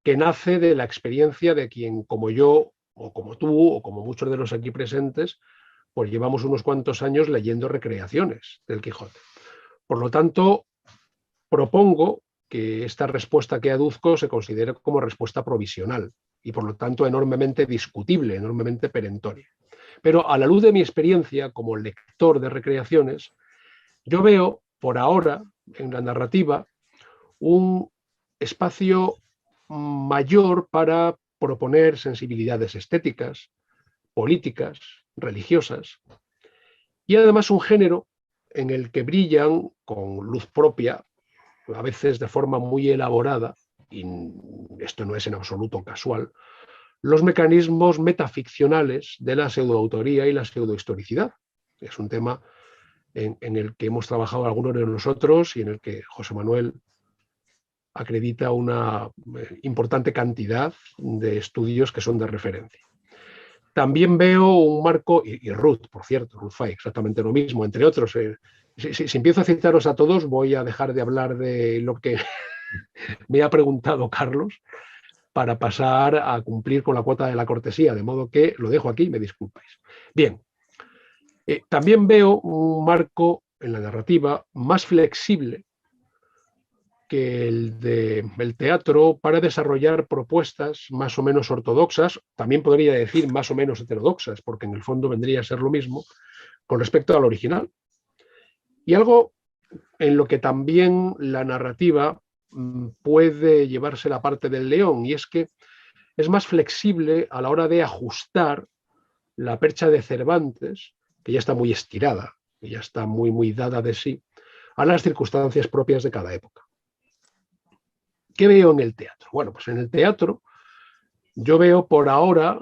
que nace de la experiencia de quien, como yo, o como tú, o como muchos de los aquí presentes, pues llevamos unos cuantos años leyendo recreaciones del Quijote. Por lo tanto, propongo que esta respuesta que aduzco se considere como respuesta provisional y, por lo tanto, enormemente discutible, enormemente perentoria. Pero a la luz de mi experiencia como lector de recreaciones, yo veo, por ahora, en la narrativa, un espacio mayor para proponer sensibilidades estéticas, políticas, religiosas, y además un género en el que brillan con luz propia, a veces de forma muy elaborada, y esto no es en absoluto casual, los mecanismos metaficcionales de la pseudoautoría y la pseudohistoricidad. Es un tema en el que hemos trabajado algunos de nosotros y en el que José Manuel acredita una importante cantidad de estudios que son de referencia. También veo un marco, y Ruth, por cierto, Ruth Fay, exactamente lo mismo, entre otros. Si empiezo a citaros a todos, voy a dejar de hablar de lo que me ha preguntado Carlos para pasar a cumplir con la cuota de la cortesía, de modo que lo dejo aquí y me disculpáis. Bien, también veo un marco en la narrativa más flexible que el teatro, para desarrollar propuestas más o menos ortodoxas, también podría decir más o menos heterodoxas, porque en el fondo vendría a ser lo mismo, con respecto al original. Y algo en lo que también la narrativa puede llevarse la parte del león, y es que es más flexible a la hora de ajustar la percha de Cervantes, que ya está muy estirada, que ya está muy, muy dada de sí, a las circunstancias propias de cada época. ¿Qué veo en el teatro? Bueno, pues en el teatro yo veo por ahora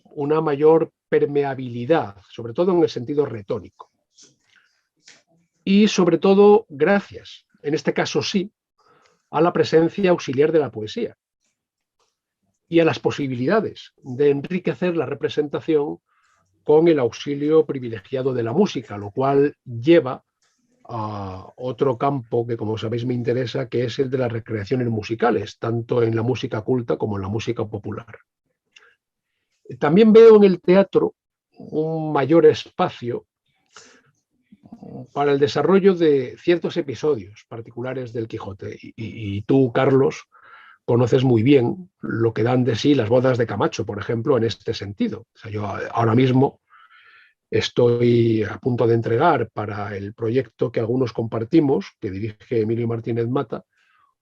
una mayor permeabilidad, sobre todo en el sentido retórico. Y sobre todo, gracias, en este caso sí, a la presencia auxiliar de la poesía y a las posibilidades de enriquecer la representación con el auxilio privilegiado de la música, lo cual lleva a otro campo que, como sabéis, me interesa, que es el de las recreaciones musicales, tanto en la música culta como en la música popular. También veo en el teatro un mayor espacio para el desarrollo de ciertos episodios particulares del Quijote. Y tú, Carlos, conoces muy bien lo que dan de sí las bodas de Camacho, por ejemplo, en este sentido. O sea, yo ahora mismo estoy a punto de entregar para el proyecto que algunos compartimos, que dirige Emilio Martínez Mata,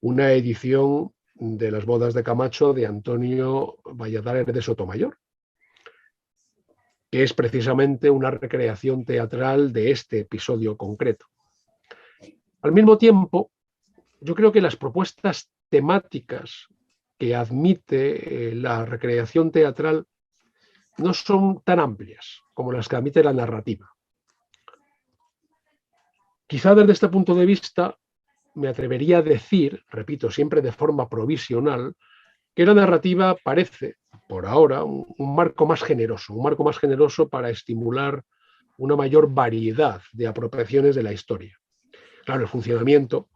una edición de las bodas de Camacho de Antonio Valladares de Sotomayor, que es precisamente una recreación teatral de este episodio concreto. Al mismo tiempo, yo creo que las propuestas temáticas que admite la recreación teatral no son tan amplias como las que admite la narrativa. Quizá desde este punto de vista me atrevería a decir, repito, siempre de forma provisional, que la narrativa parece, por ahora, un marco más generoso para estimular una mayor variedad de apropiaciones de la historia. Claro, el funcionamiento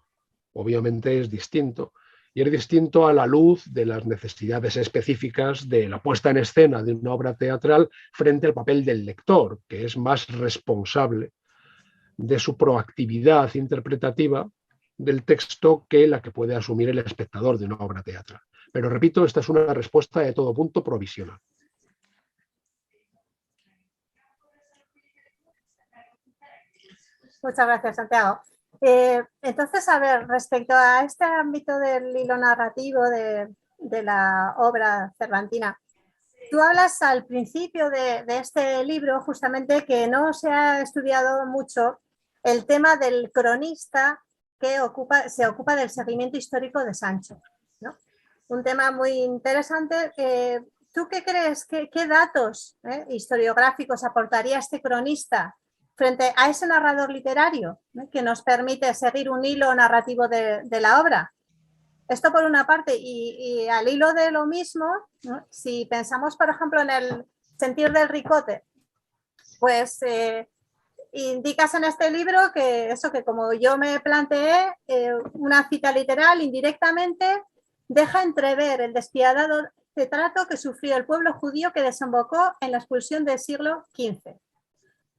obviamente es distinto, y es distinto a la luz de las necesidades específicas de la puesta en escena de una obra teatral frente al papel del lector, que es más responsable de su proactividad interpretativa del texto que la que puede asumir el espectador de una obra teatral. Pero repito, esta es una respuesta de todo punto provisional. Muchas gracias, Santiago. Entonces, a ver, respecto a este ámbito del hilo narrativo de la obra cervantina, tú hablas al principio de este libro justamente que no se ha estudiado mucho el tema del cronista que se ocupa del seguimiento histórico de Sancho, ¿no? Un tema muy interesante. ¿Tú qué crees? ¿Qué datos historiográficos aportaría este cronista frente a ese narrador literario que nos permite seguir un hilo narrativo de la obra? Esto por una parte, y al hilo de lo mismo, ¿no? Si pensamos, por ejemplo, en el sentir del Ricote, pues indicas en este libro que eso, que como yo me planteé, una cita literal indirectamente deja entrever el despiadado trato que sufrió el pueblo judío que desembocó en la expulsión del siglo XV.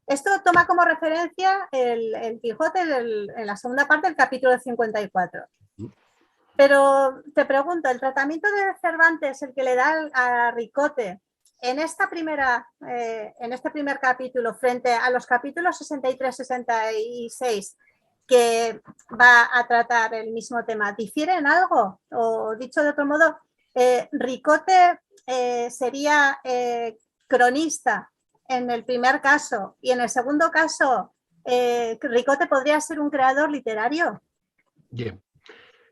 Esto toma como referencia el Quijote en la segunda parte del capítulo 54. Pero te pregunto, ¿el tratamiento de Cervantes, el que le da a Ricote en este primer capítulo frente a los capítulos 63-66 que va a tratar el mismo tema, difiere en algo? O dicho de otro modo, Ricote sería cronista en el primer caso y en el segundo caso, Ricote podría ser un creador literario. Bien.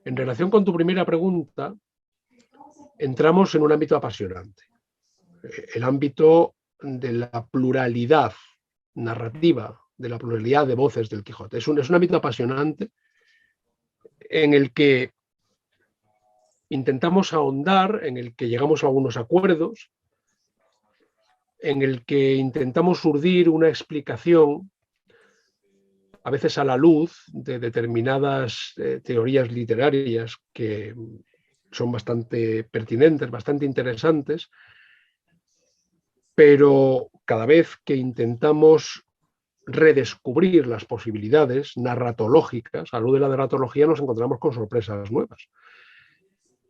En relación con tu primera pregunta, entramos en un ámbito apasionante. El ámbito de la pluralidad narrativa, de la pluralidad de voces del Quijote. Es un ámbito apasionante en el que intentamos ahondar, en el que llegamos a algunos acuerdos, en el que intentamos urdir una explicación, a veces a la luz de determinadas teorías literarias que son bastante pertinentes, bastante interesantes, pero cada vez que intentamos redescubrir las posibilidades narratológicas. A lo de la narratología nos encontramos con sorpresas nuevas.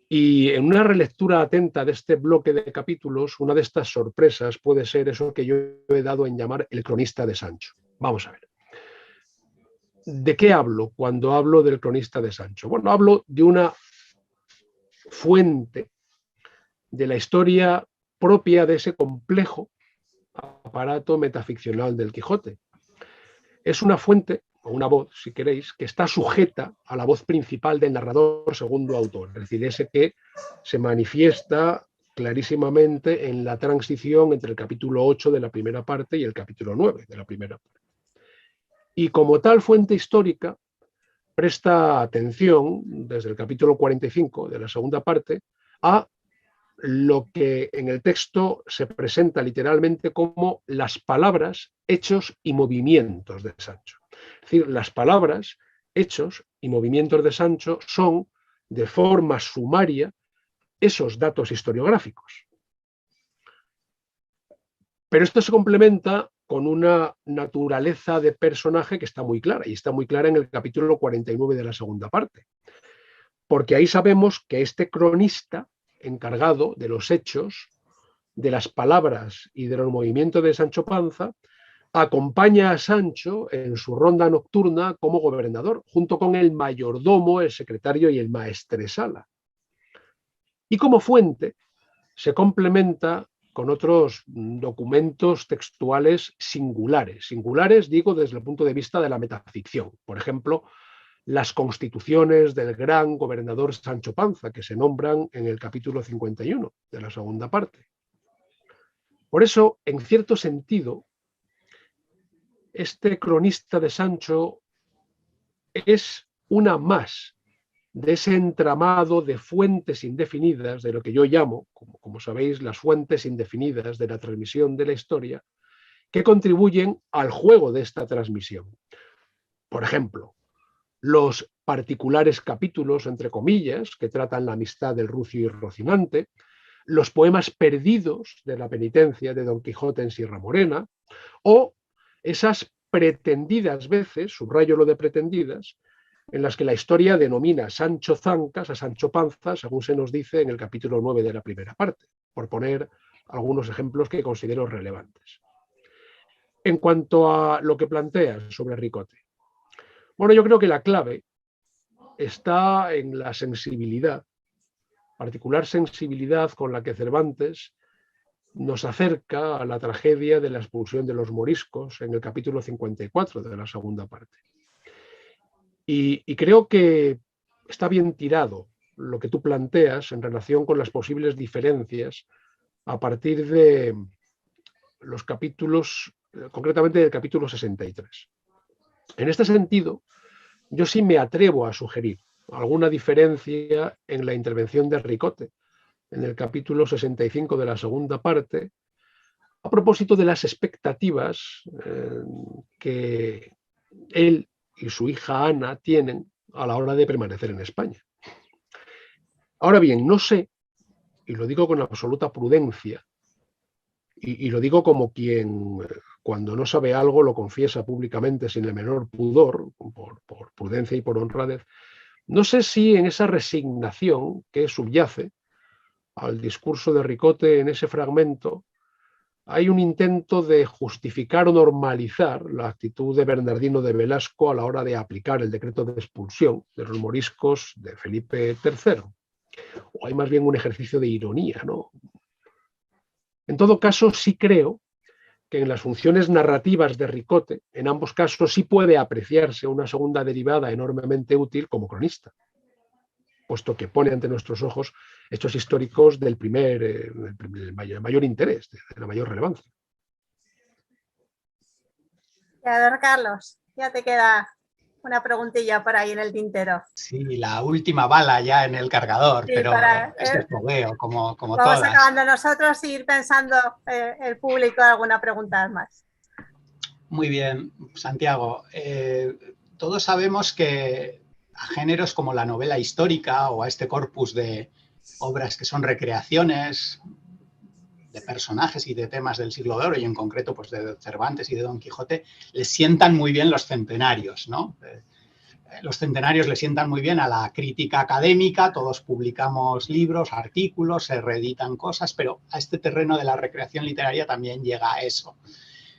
Y en una relectura atenta de este bloque de capítulos, una de estas sorpresas puede ser eso que yo he dado en llamar el cronista de Sancho. Vamos a ver. ¿De qué hablo cuando hablo del cronista de Sancho? Bueno, hablo de una fuente de la historia propia de ese complejo aparato metaficcional del Quijote. Es una fuente, o una voz, si queréis, que está sujeta a la voz principal del narrador segundo autor, es decir, ese que se manifiesta clarísimamente en la transición entre el capítulo 8 de la primera parte y el capítulo 9 de la primera parte. Y como tal fuente histórica, presta atención, desde el capítulo 45 de la segunda parte, a lo que en el texto se presenta literalmente como las palabras, hechos y movimientos de Sancho. Es decir, las palabras, hechos y movimientos de Sancho son, de forma sumaria, esos datos historiográficos. Pero esto se complementa con una naturaleza de personaje que está muy clara, y está muy clara en el capítulo 49 de la segunda parte. Porque ahí sabemos que este cronista encargado de los hechos, de las palabras y de los movimientos de Sancho Panza, acompaña a Sancho en su ronda nocturna como gobernador, junto con el mayordomo, el secretario y el maestresala. Y como fuente se complementa con otros documentos textuales singulares. Singulares, digo, desde el punto de vista de la metaficción. Por ejemplo, las constituciones del gran gobernador Sancho Panza, que se nombran en el capítulo 51 de la segunda parte. Por eso, en cierto sentido, este cronista de Sancho es una más de ese entramado de fuentes indefinidas, de lo que yo llamo, como sabéis, las fuentes indefinidas de la transmisión de la historia, que contribuyen al juego de esta transmisión. Por ejemplo, los particulares capítulos, entre comillas, que tratan la amistad del rucio y Rocinante, los poemas perdidos de la penitencia de Don Quijote en Sierra Morena, o esas pretendidas veces, subrayo lo de pretendidas, en las que la historia denomina Sancho Zancas a Sancho Panza, según se nos dice en el capítulo 9 de la primera parte, por poner algunos ejemplos que considero relevantes. En cuanto a lo que planteas sobre Ricote, bueno, yo creo que la clave está en la sensibilidad, particular sensibilidad con la que Cervantes nos acerca a la tragedia de la expulsión de los moriscos en el capítulo 54 de la segunda parte. Y creo que está bien tirado lo que tú planteas en relación con las posibles diferencias a partir de los capítulos, concretamente del capítulo 63. En este sentido, yo sí me atrevo a sugerir alguna diferencia en la intervención de Ricote en el capítulo 65 de la segunda parte, a propósito de las expectativas que él y su hija Ana tienen a la hora de permanecer en España. Ahora bien, no sé, y lo digo con absoluta prudencia, y lo digo como quien cuando no sabe algo lo confiesa públicamente sin el menor pudor, por prudencia y por honradez, no sé si en esa resignación que subyace al discurso de Ricote en ese fragmento hay un intento de justificar o normalizar la actitud de Bernardino de Velasco a la hora de aplicar el decreto de expulsión de los moriscos de Felipe III. O hay más bien un ejercicio de ironía, ¿no? En todo caso, sí creo que en las funciones narrativas de Ricote, en ambos casos sí puede apreciarse una segunda derivada enormemente útil como cronista, puesto que pone ante nuestros ojos hechos históricos del mayor interés, de la mayor relevancia. Y a ver, Carlos, ya te queda una preguntilla por ahí en el tintero. Sí, la última bala ya en el cargador, sí, pero este es fogueo, como vamos todas. Vamos acabando nosotros y ir pensando el público alguna pregunta más. Muy bien, Santiago. Todos sabemos que a géneros como la novela histórica o a este corpus de obras que son recreaciones, personajes y de temas del siglo de oro, y en concreto pues, de Cervantes y de Don Quijote, les sientan muy bien los centenarios, ¿no? Los centenarios le sientan muy bien a la crítica académica, todos publicamos libros, artículos, se reeditan cosas, pero a este terreno de la recreación literaria también llega a eso.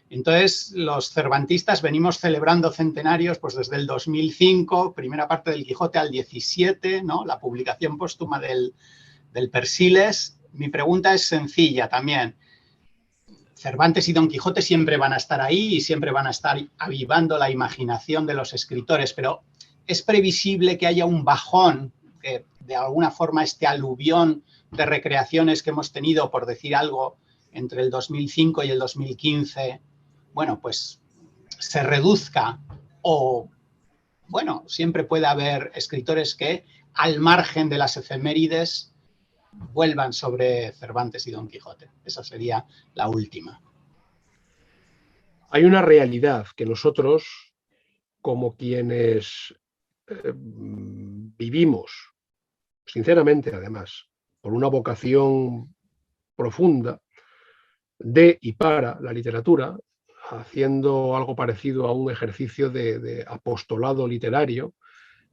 Entonces, los cervantistas venimos celebrando centenarios pues desde el 2005, primera parte del Quijote al 17, ¿no? La publicación póstuma del Persiles. Mi pregunta es sencilla también. Cervantes y Don Quijote siempre van a estar ahí y siempre van a estar avivando la imaginación de los escritores, pero es previsible que haya un bajón, que de alguna forma este aluvión de recreaciones que hemos tenido, por decir algo, entre el 2005 y el 2015, bueno, pues se reduzca o, bueno, siempre puede haber escritores que al margen de las efemérides vuelvan sobre Cervantes y Don Quijote. Esa sería la última. Hay una realidad que nosotros, como quienes vivimos, sinceramente además, por una vocación profunda de y para la literatura, haciendo algo parecido a un ejercicio de apostolado literario,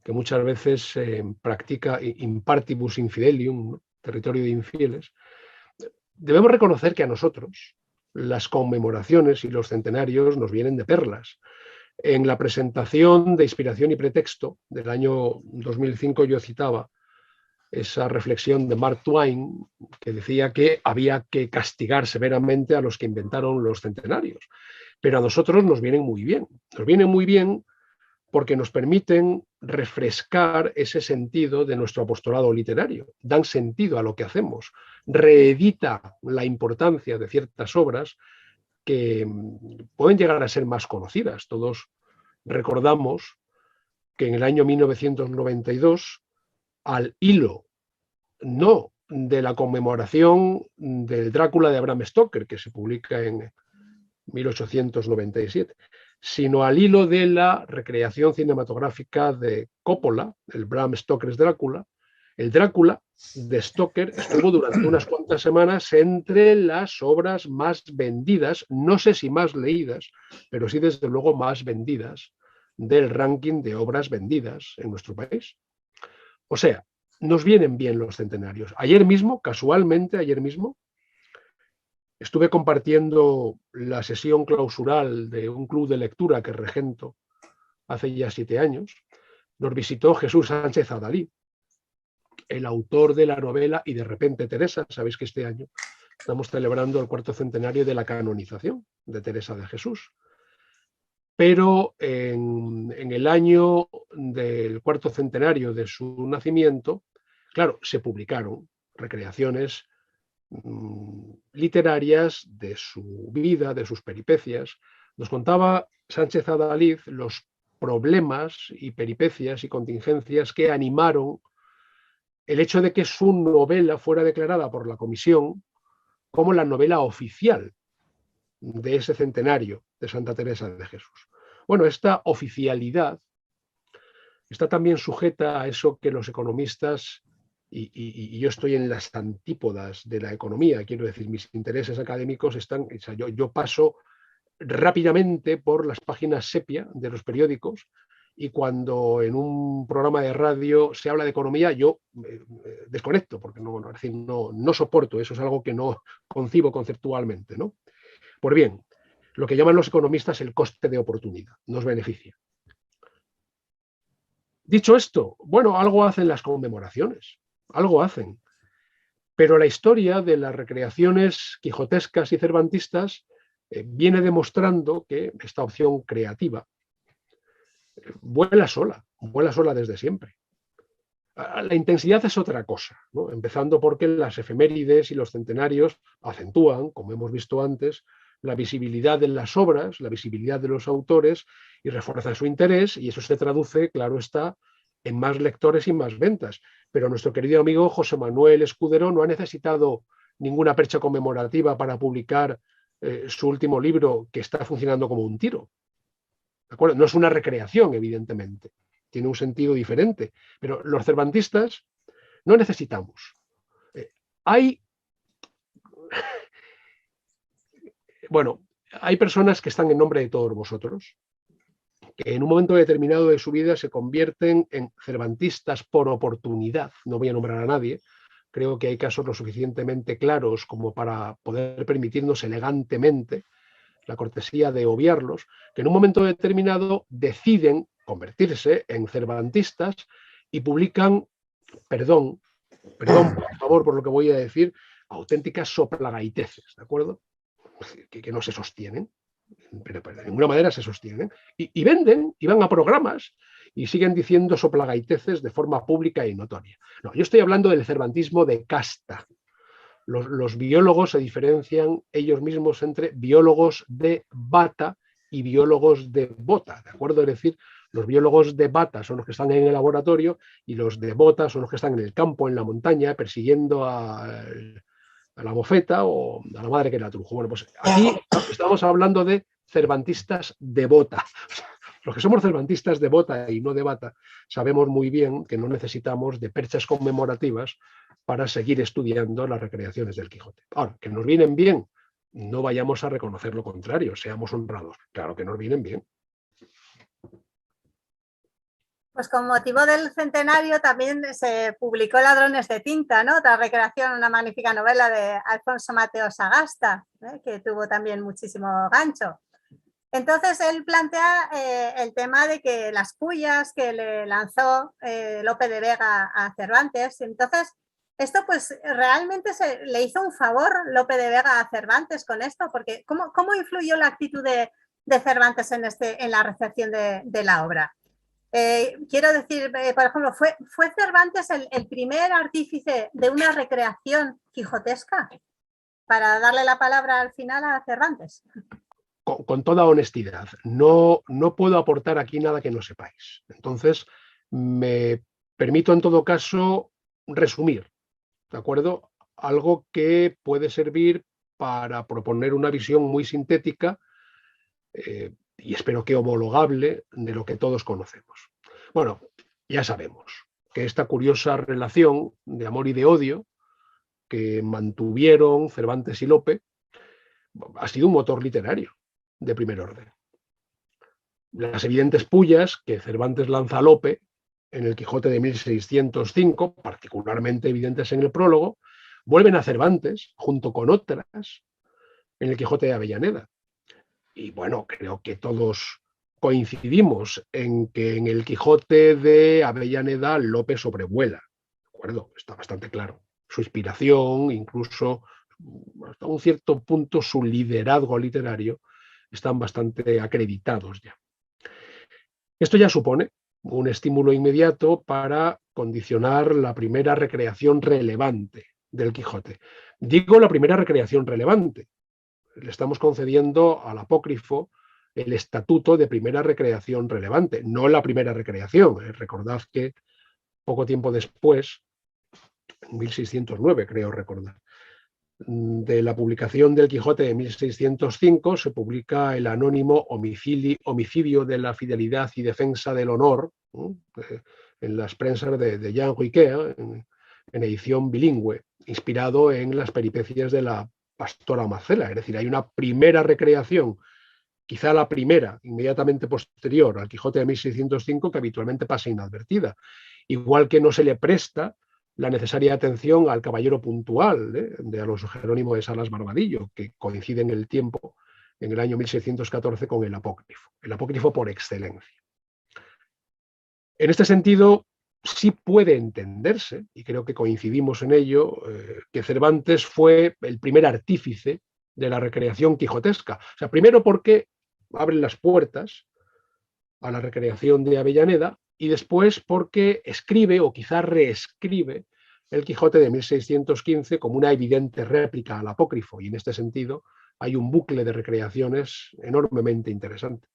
que muchas veces practica in partibus infidelium, ¿no? Territorio de infieles, debemos reconocer que a nosotros las conmemoraciones y los centenarios nos vienen de perlas. En la presentación de Inspiración y Pretexto del año 2005 yo citaba esa reflexión de Mark Twain que decía que había que castigar severamente a los que inventaron los centenarios. Pero a nosotros nos vienen muy bien. Nos vienen muy bien porque nos permiten refrescar ese sentido de nuestro apostolado literario, dan sentido a lo que hacemos, reedita la importancia de ciertas obras que pueden llegar a ser más conocidas. Todos recordamos que en el año 1992, al hilo no de la conmemoración del Drácula de Bram Stoker, que se publica en 1897, sino al hilo de la recreación cinematográfica de Coppola, el Bram Stoker's Drácula. El Drácula de Stoker estuvo durante unas cuantas semanas entre las obras más vendidas, no sé si más leídas, pero sí desde luego más vendidas del ranking de obras vendidas en nuestro país. O sea, nos vienen bien los centenarios. Ayer mismo, casualmente, estuve compartiendo la sesión clausural de un club de lectura que regento hace ya 7 años. Nos visitó Jesús Sánchez Adalid, el autor de la novela Y de repente Teresa. Sabéis que este año estamos celebrando el 4º centenario de la canonización de Teresa de Jesús. Pero en el año del 4º centenario de su nacimiento, claro, se publicaron recreaciones literarias de su vida, de sus peripecias. Nos contaba Sánchez Adalid los problemas y peripecias y contingencias que animaron el hecho de que su novela fuera declarada por la comisión como la novela oficial de ese centenario de Santa Teresa de Jesús. Bueno, esta oficialidad está también sujeta a eso que los economistas, y yo estoy en las antípodas de la economía, quiero decir, mis intereses académicos están, o sea, yo paso rápidamente por las páginas sepia de los periódicos, y cuando en un programa de radio se habla de economía, yo desconecto, porque no soporto, eso es algo que no concibo conceptualmente, ¿no? Pues bien, lo que llaman los economistas el coste de oportunidad, nos beneficia. Dicho esto, bueno, algo hacen las conmemoraciones, algo hacen, pero la historia de las recreaciones quijotescas y cervantistas viene demostrando que esta opción creativa vuela sola desde siempre. La intensidad es otra cosa, ¿no? Empezando porque las efemérides y los centenarios acentúan, como hemos visto antes, la visibilidad de las obras, la visibilidad de los autores y refuerza su interés, y eso se traduce, claro está, en más lectores y más ventas. Pero nuestro querido amigo José Manuel Escudero no ha necesitado ninguna percha conmemorativa para publicar su último libro, que está funcionando como un tiro. ¿De acuerdo? No es una recreación, evidentemente, tiene un sentido diferente, pero los cervantistas no necesitamos. Hay bueno, hay personas que están en nombre de todos vosotros, que en un momento determinado de su vida se convierten en cervantistas por oportunidad. No voy a nombrar a nadie. Creo que hay casos lo suficientemente claros como para poder permitirnos elegantemente la cortesía de obviarlos, que en un momento determinado deciden convertirse en cervantistas y publican, perdón, por favor por lo que voy a decir, auténticas soplagaiteces, ¿de acuerdo? Que no se sostienen, pero de ninguna manera se sostienen. Y venden, y van a programas y siguen diciendo soplagaiteces de forma pública y notoria. No, yo estoy hablando del cervantismo de casta. Los biólogos se diferencian ellos mismos entre biólogos de bata y biólogos de bota, ¿de acuerdo? Es decir, los biólogos de bata son los que están en el laboratorio y los de bota son los que están en el campo, en la montaña, persiguiendo a la mofeta o a la madre que la trujo. Bueno, pues aquí estamos hablando de cervantistas de bota. Los que somos cervantistas de bota y no de bata sabemos muy bien que no necesitamos de perchas conmemorativas para seguir estudiando las recreaciones del Quijote. Ahora, que nos vienen bien, no vayamos a reconocer lo contrario, seamos honrados. Claro que nos vienen bien. Pues con motivo del centenario también se publicó Ladrones de tinta, ¿no? Otra recreación, una magnífica novela de Alfonso Mateo Sagasta, que tuvo también muchísimo gancho. Entonces él plantea el tema de que las pullas que le lanzó Lope de Vega a Cervantes, entonces esto pues realmente le hizo un favor Lope de Vega a Cervantes con esto, porque ¿cómo influyó la actitud de Cervantes en la recepción de la obra? Quiero decir, por ejemplo, ¿fue Cervantes el primer artífice de una recreación quijotesca? Para darle la palabra al final a Cervantes. Con toda honestidad, no puedo aportar aquí nada que no sepáis. Entonces, me permito en todo caso resumir, ¿de acuerdo? Algo que puede servir para proponer una visión muy sintética y espero que homologable de lo que todos conocemos. Bueno, ya sabemos que esta curiosa relación de amor y de odio que mantuvieron Cervantes y Lope ha sido un motor literario de primer orden. Las evidentes pullas que Cervantes lanza a Lope en el Quijote de 1605, particularmente evidentes en el prólogo, vuelven a Cervantes, junto con otras, en el Quijote de Avellaneda. Y bueno, creo que todos coincidimos en que en el Quijote de Avellaneda Lope sobrevuela, ¿de acuerdo? Está bastante claro. Su inspiración, incluso hasta un cierto punto su liderazgo literario, están bastante acreditados ya. Esto ya supone un estímulo inmediato para condicionar la primera recreación relevante del Quijote. Digo la primera recreación relevante. Le estamos concediendo al apócrifo el estatuto de primera recreación relevante, no la primera recreación. Recordad que poco tiempo después, en 1609 creo recordar, de la publicación del Quijote de 1605 se publica el anónimo Homicidio de la Fidelidad y Defensa del Honor, en las prensas de Jean Riquet, en edición bilingüe, inspirado en las peripecias de la Pastora Marcela. Es decir, hay una primera recreación, quizá la primera, inmediatamente posterior al Quijote de 1605, que habitualmente pasa inadvertida. Igual que no se le presta la necesaria atención al caballero puntual de Alonso Jerónimo de Salas Barbadillo, que coincide en el tiempo, en el año 1614, con el apócrifo por excelencia. En este sentido, sí puede entenderse, y creo que coincidimos en ello, que Cervantes fue el primer artífice de la recreación quijotesca. O sea, primero porque abre las puertas a la recreación de Avellaneda, y después porque escribe o quizá reescribe el Quijote de 1615 como una evidente réplica al apócrifo, y en este sentido hay un bucle de recreaciones enormemente interesante.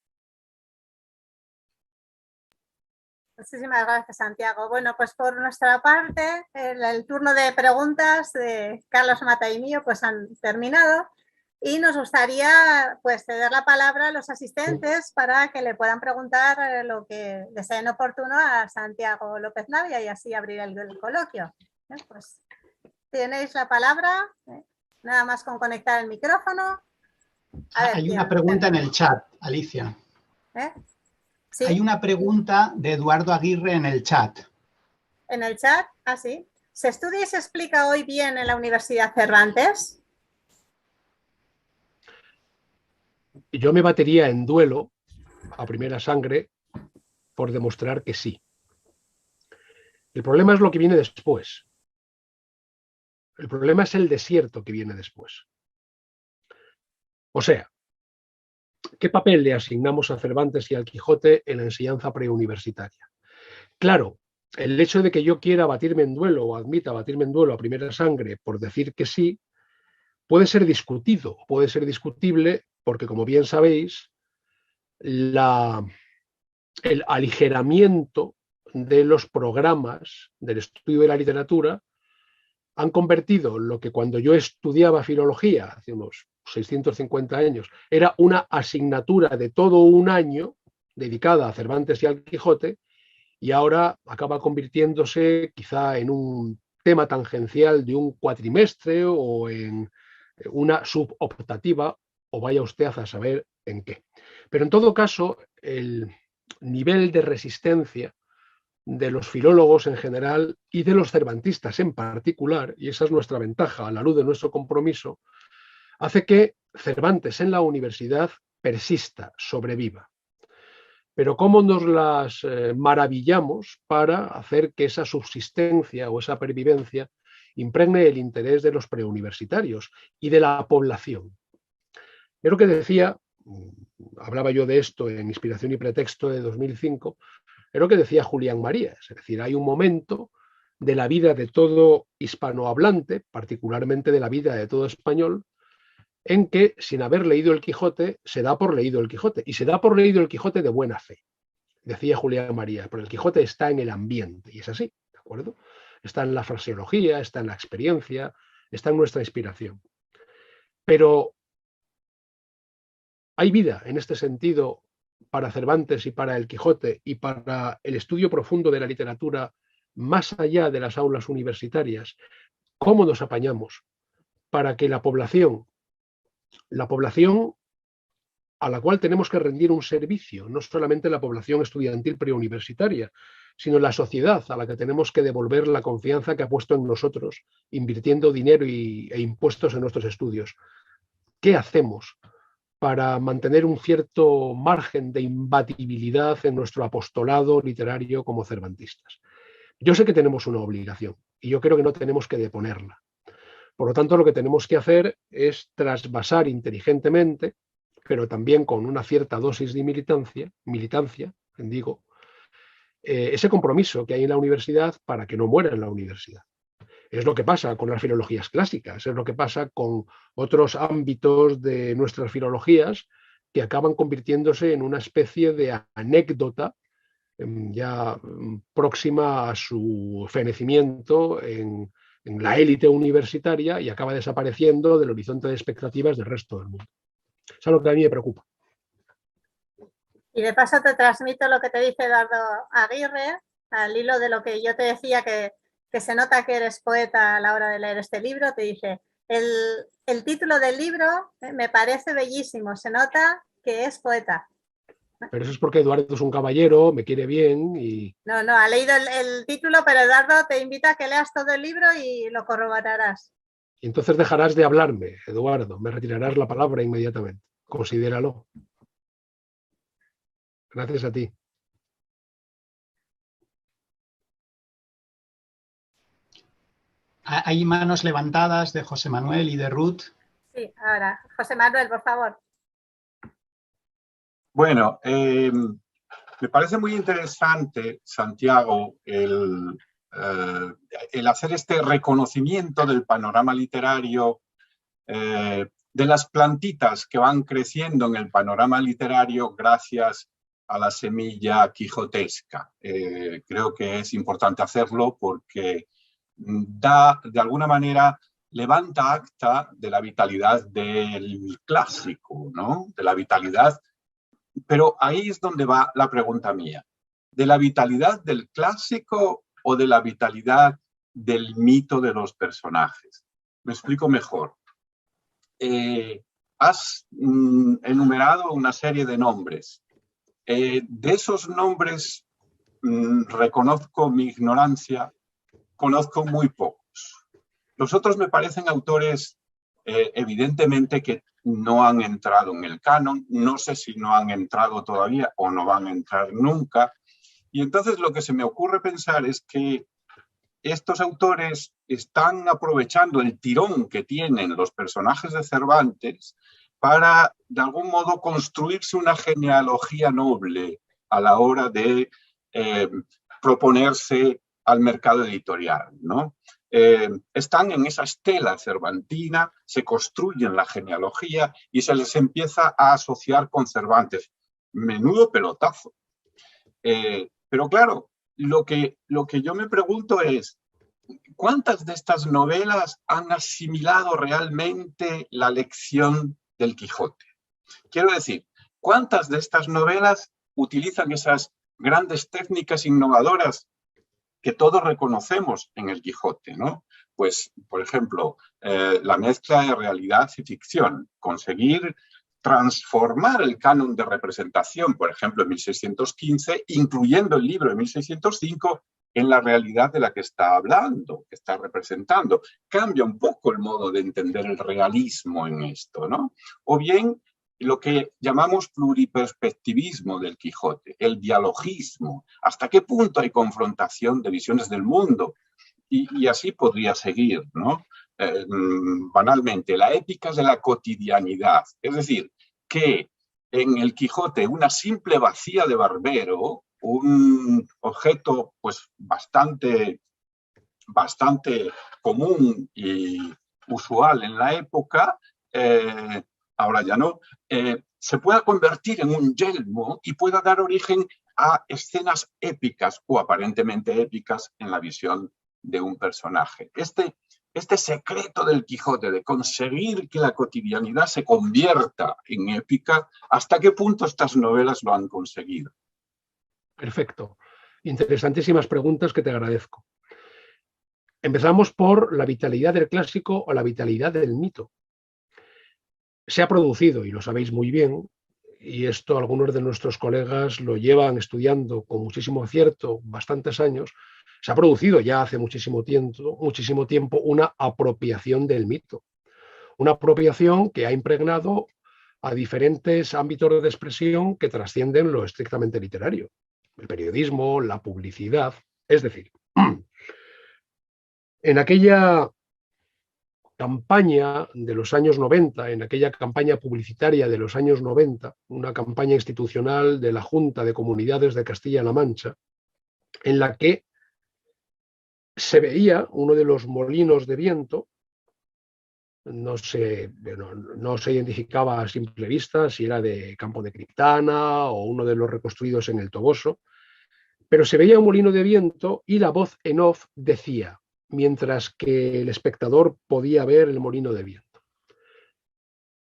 Muchísimas gracias, Santiago. Bueno, pues por nuestra parte, el turno de preguntas de Carlos Mata y mío pues han terminado. Y nos gustaría pues ceder la palabra a los asistentes para que le puedan preguntar lo que deseen oportuno a Santiago López Navia y así abrir el coloquio. Pues tenéis la palabra, nada más con conectar el micrófono. A ver, Hay tío, una pregunta en el chat, Alicia. ¿eh? ¿Sí? Hay una pregunta de Eduardo Aguirre en el chat. ¿En el chat? Ah, sí. ¿Se estudia y se explica hoy bien en la Universidad Cervantes? Yo me batería en duelo a primera sangre por demostrar que sí. El problema es lo que viene después. El problema es el desierto que viene después. O sea, ¿qué papel le asignamos a Cervantes y al Quijote en la enseñanza preuniversitaria? Claro, el hecho de que yo quiera batirme en duelo o admita batirme en duelo a primera sangre por decir que sí, puede ser discutido, puede ser discutible porque, como bien sabéis, el aligeramiento de los programas del estudio de la literatura han convertido lo que cuando yo estudiaba filología, hace unos 650 años, era una asignatura de todo un año dedicada a Cervantes y al Quijote, y ahora acaba convirtiéndose quizá en un tema tangencial de un cuatrimestre o en una suboptativa, o vaya usted a saber en qué. Pero en todo caso, el nivel de resistencia de los filólogos en general y de los cervantistas en particular, y esa es nuestra ventaja a la luz de nuestro compromiso, hace que Cervantes en la universidad persista, sobreviva. Pero ¿cómo nos las maravillamos para hacer que esa subsistencia o esa pervivencia impregne el interés de los preuniversitarios y de la población? Es lo que decía, hablaba yo de esto en Inspiración y Pretexto de 2005, es lo que decía Julián María, es decir, hay un momento de la vida de todo hispanohablante, particularmente de la vida de todo español, en que sin haber leído el Quijote, se da por leído el Quijote, y se da por leído el Quijote de buena fe. Decía Julián María, pero el Quijote está en el ambiente, y es así, ¿de acuerdo? Está en la fraseología, está en la experiencia, está en nuestra inspiración. Pero hay vida en este sentido para Cervantes y para el Quijote y para el estudio profundo de la literatura más allá de las aulas universitarias. ¿Cómo nos apañamos para que la población a la cual tenemos que rendir un servicio, no solamente la población estudiantil preuniversitaria, sino la sociedad a la que tenemos que devolver la confianza que ha puesto en nosotros, invirtiendo dinero e impuestos en nuestros estudios? ¿Qué hacemos para mantener un cierto margen de imbatibilidad en nuestro apostolado literario como cervantistas? Yo sé que tenemos una obligación y yo creo que no tenemos que deponerla. Por lo tanto, lo que tenemos que hacer es trasvasar inteligentemente, pero también con una cierta dosis de militancia, ese compromiso que hay en la universidad para que no muera en la universidad. Es lo que pasa con las filologías clásicas, es lo que pasa con otros ámbitos de nuestras filologías que acaban convirtiéndose en una especie de anécdota ya próxima a su fenecimiento en la élite universitaria y acaba desapareciendo del horizonte de expectativas del resto del mundo. Eso es lo que a mí me preocupa. Y de paso te transmito lo que te dice Eduardo Aguirre, al hilo de lo que yo te decía que se nota que eres poeta a la hora de leer este libro. Te dice, el título del libro me parece bellísimo, se nota que es poeta. Pero eso es porque Eduardo es un caballero, me quiere bien y... No, ha leído el título, pero Eduardo te invita a que leas todo el libro y lo corroborarás. Y entonces dejarás de hablarme, Eduardo, me retirarás la palabra inmediatamente. Considéralo. Gracias a ti. Hay manos levantadas de José Manuel y de Ruth. Sí, ahora. José Manuel, por favor. Bueno, me parece muy interesante, Santiago, el hacer este reconocimiento del panorama literario, de las plantitas que van creciendo en el panorama literario gracias a la semilla quijotesca. Creo que es importante hacerlo porque da, de alguna manera, levanta acta de la vitalidad del clásico, ¿no? De la vitalidad. Pero ahí es donde va la pregunta mía. ¿De la vitalidad del clásico o de la vitalidad del mito de los personajes? Me explico mejor. has enumerado una serie de nombres. De esos nombres reconozco mi ignorancia, conozco muy pocos. Los otros me parecen autores evidentemente que no han entrado en el canon, no sé si no han entrado todavía o no van a entrar nunca. Y entonces lo que se me ocurre pensar es que estos autores están aprovechando el tirón que tienen los personajes de Cervantes para, de algún modo, construirse una genealogía noble a la hora de proponerse al mercado editorial, ¿no? Están en esa estela cervantina, se construyen la genealogía y se les empieza a asociar con Cervantes. Menudo pelotazo. Pero claro, lo que yo me pregunto es, ¿cuántas de estas novelas han asimilado realmente la lección del Quijote? Quiero decir, ¿cuántas de estas novelas utilizan esas grandes técnicas innovadoras que todos reconocemos en el Quijote, ¿no? Pues, por ejemplo, la mezcla de realidad y ficción, conseguir transformar el canon de representación, por ejemplo, en 1615, incluyendo el libro de 1605, en la realidad de la que está hablando, que está representando. Cambia un poco el modo de entender el realismo en esto, ¿no? O bien lo que llamamos pluriperspectivismo del Quijote, el dialogismo, hasta qué punto hay confrontación de visiones del mundo, y así podría seguir, ¿no? Banalmente, la épica de la cotidianidad, es decir, que en el Quijote una simple bacía de barbero, un objeto pues bastante común y usual en la época, ahora ya no, se pueda convertir en un yelmo y pueda dar origen a escenas épicas o aparentemente épicas en la visión de un personaje. Este secreto del Quijote de conseguir que la cotidianidad se convierta en épica, ¿hasta qué punto estas novelas lo han conseguido? Perfecto. Interesantísimas preguntas que te agradezco. Empezamos por la vitalidad del clásico o la vitalidad del mito. Se ha producido, y lo sabéis muy bien, y esto algunos de nuestros colegas lo llevan estudiando con muchísimo acierto bastantes años, se ha producido ya hace muchísimo tiempo una apropiación del mito. Una apropiación que ha impregnado a diferentes ámbitos de expresión que trascienden lo estrictamente literario. El periodismo, la publicidad. Es decir, en aquella campaña de los años 90, en aquella campaña publicitaria de los años 90, una campaña institucional de la Junta de Comunidades de Castilla-La Mancha, en la que se veía uno de los molinos de viento, no se identificaba a simple vista si era de Campo de Criptana o uno de los reconstruidos en el Toboso, pero se veía un molino de viento y la voz en off decía, mientras que el espectador podía ver el molino de viento.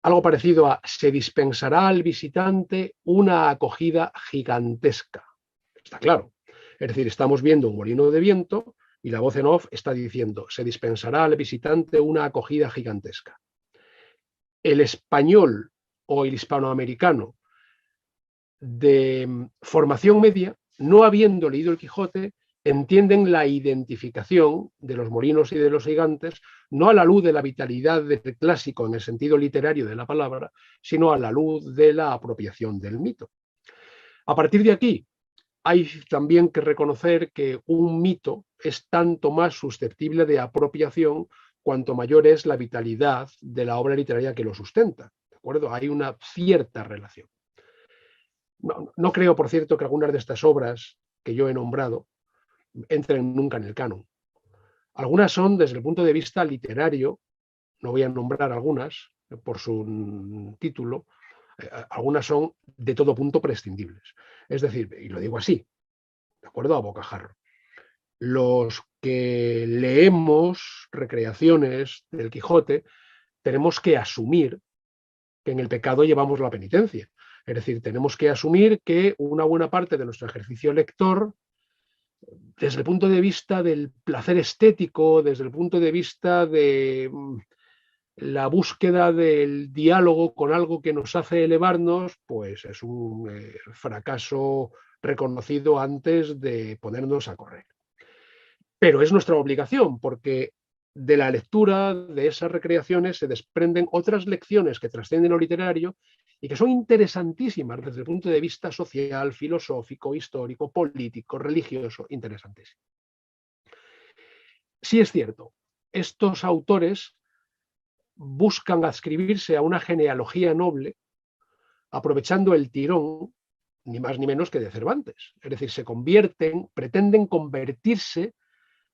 Algo parecido a se dispensará al visitante una acogida gigantesca. Está claro. Es decir, estamos viendo un molino de viento y la voz en off está diciendo se dispensará al visitante una acogida gigantesca. El español o el hispanoamericano de formación media, no habiendo leído el Quijote, entienden la identificación de los molinos y de los gigantes no a la luz de la vitalidad del clásico en el sentido literario de la palabra, sino a la luz de la apropiación del mito. A partir de aquí, hay también que reconocer que un mito es tanto más susceptible de apropiación cuanto mayor es la vitalidad de la obra literaria que lo sustenta. ¿De acuerdo? Hay una cierta relación. No creo, por cierto, que algunas de estas obras que yo he nombrado entren nunca en el canon. Algunas son, desde el punto de vista literario, no voy a nombrar algunas por su título, algunas son de todo punto prescindibles. Es decir, y lo digo así, de acuerdo, a bocajarro. Los que leemos recreaciones del Quijote tenemos que asumir que en el pecado llevamos la penitencia. Es decir, tenemos que asumir que una buena parte de nuestro ejercicio lector, desde el punto de vista del placer estético, desde el punto de vista de la búsqueda del diálogo con algo que nos hace elevarnos, pues es un fracaso reconocido antes de ponernos a correr. Pero es nuestra obligación, porque de la lectura de esas recreaciones se desprenden otras lecciones que trascienden lo literario y que son interesantísimas desde el punto de vista social, filosófico, histórico, político, religioso, interesantísimo. Sí es cierto, estos autores buscan adscribirse a una genealogía noble, aprovechando el tirón, ni más ni menos que de Cervantes. Es decir, pretenden convertirse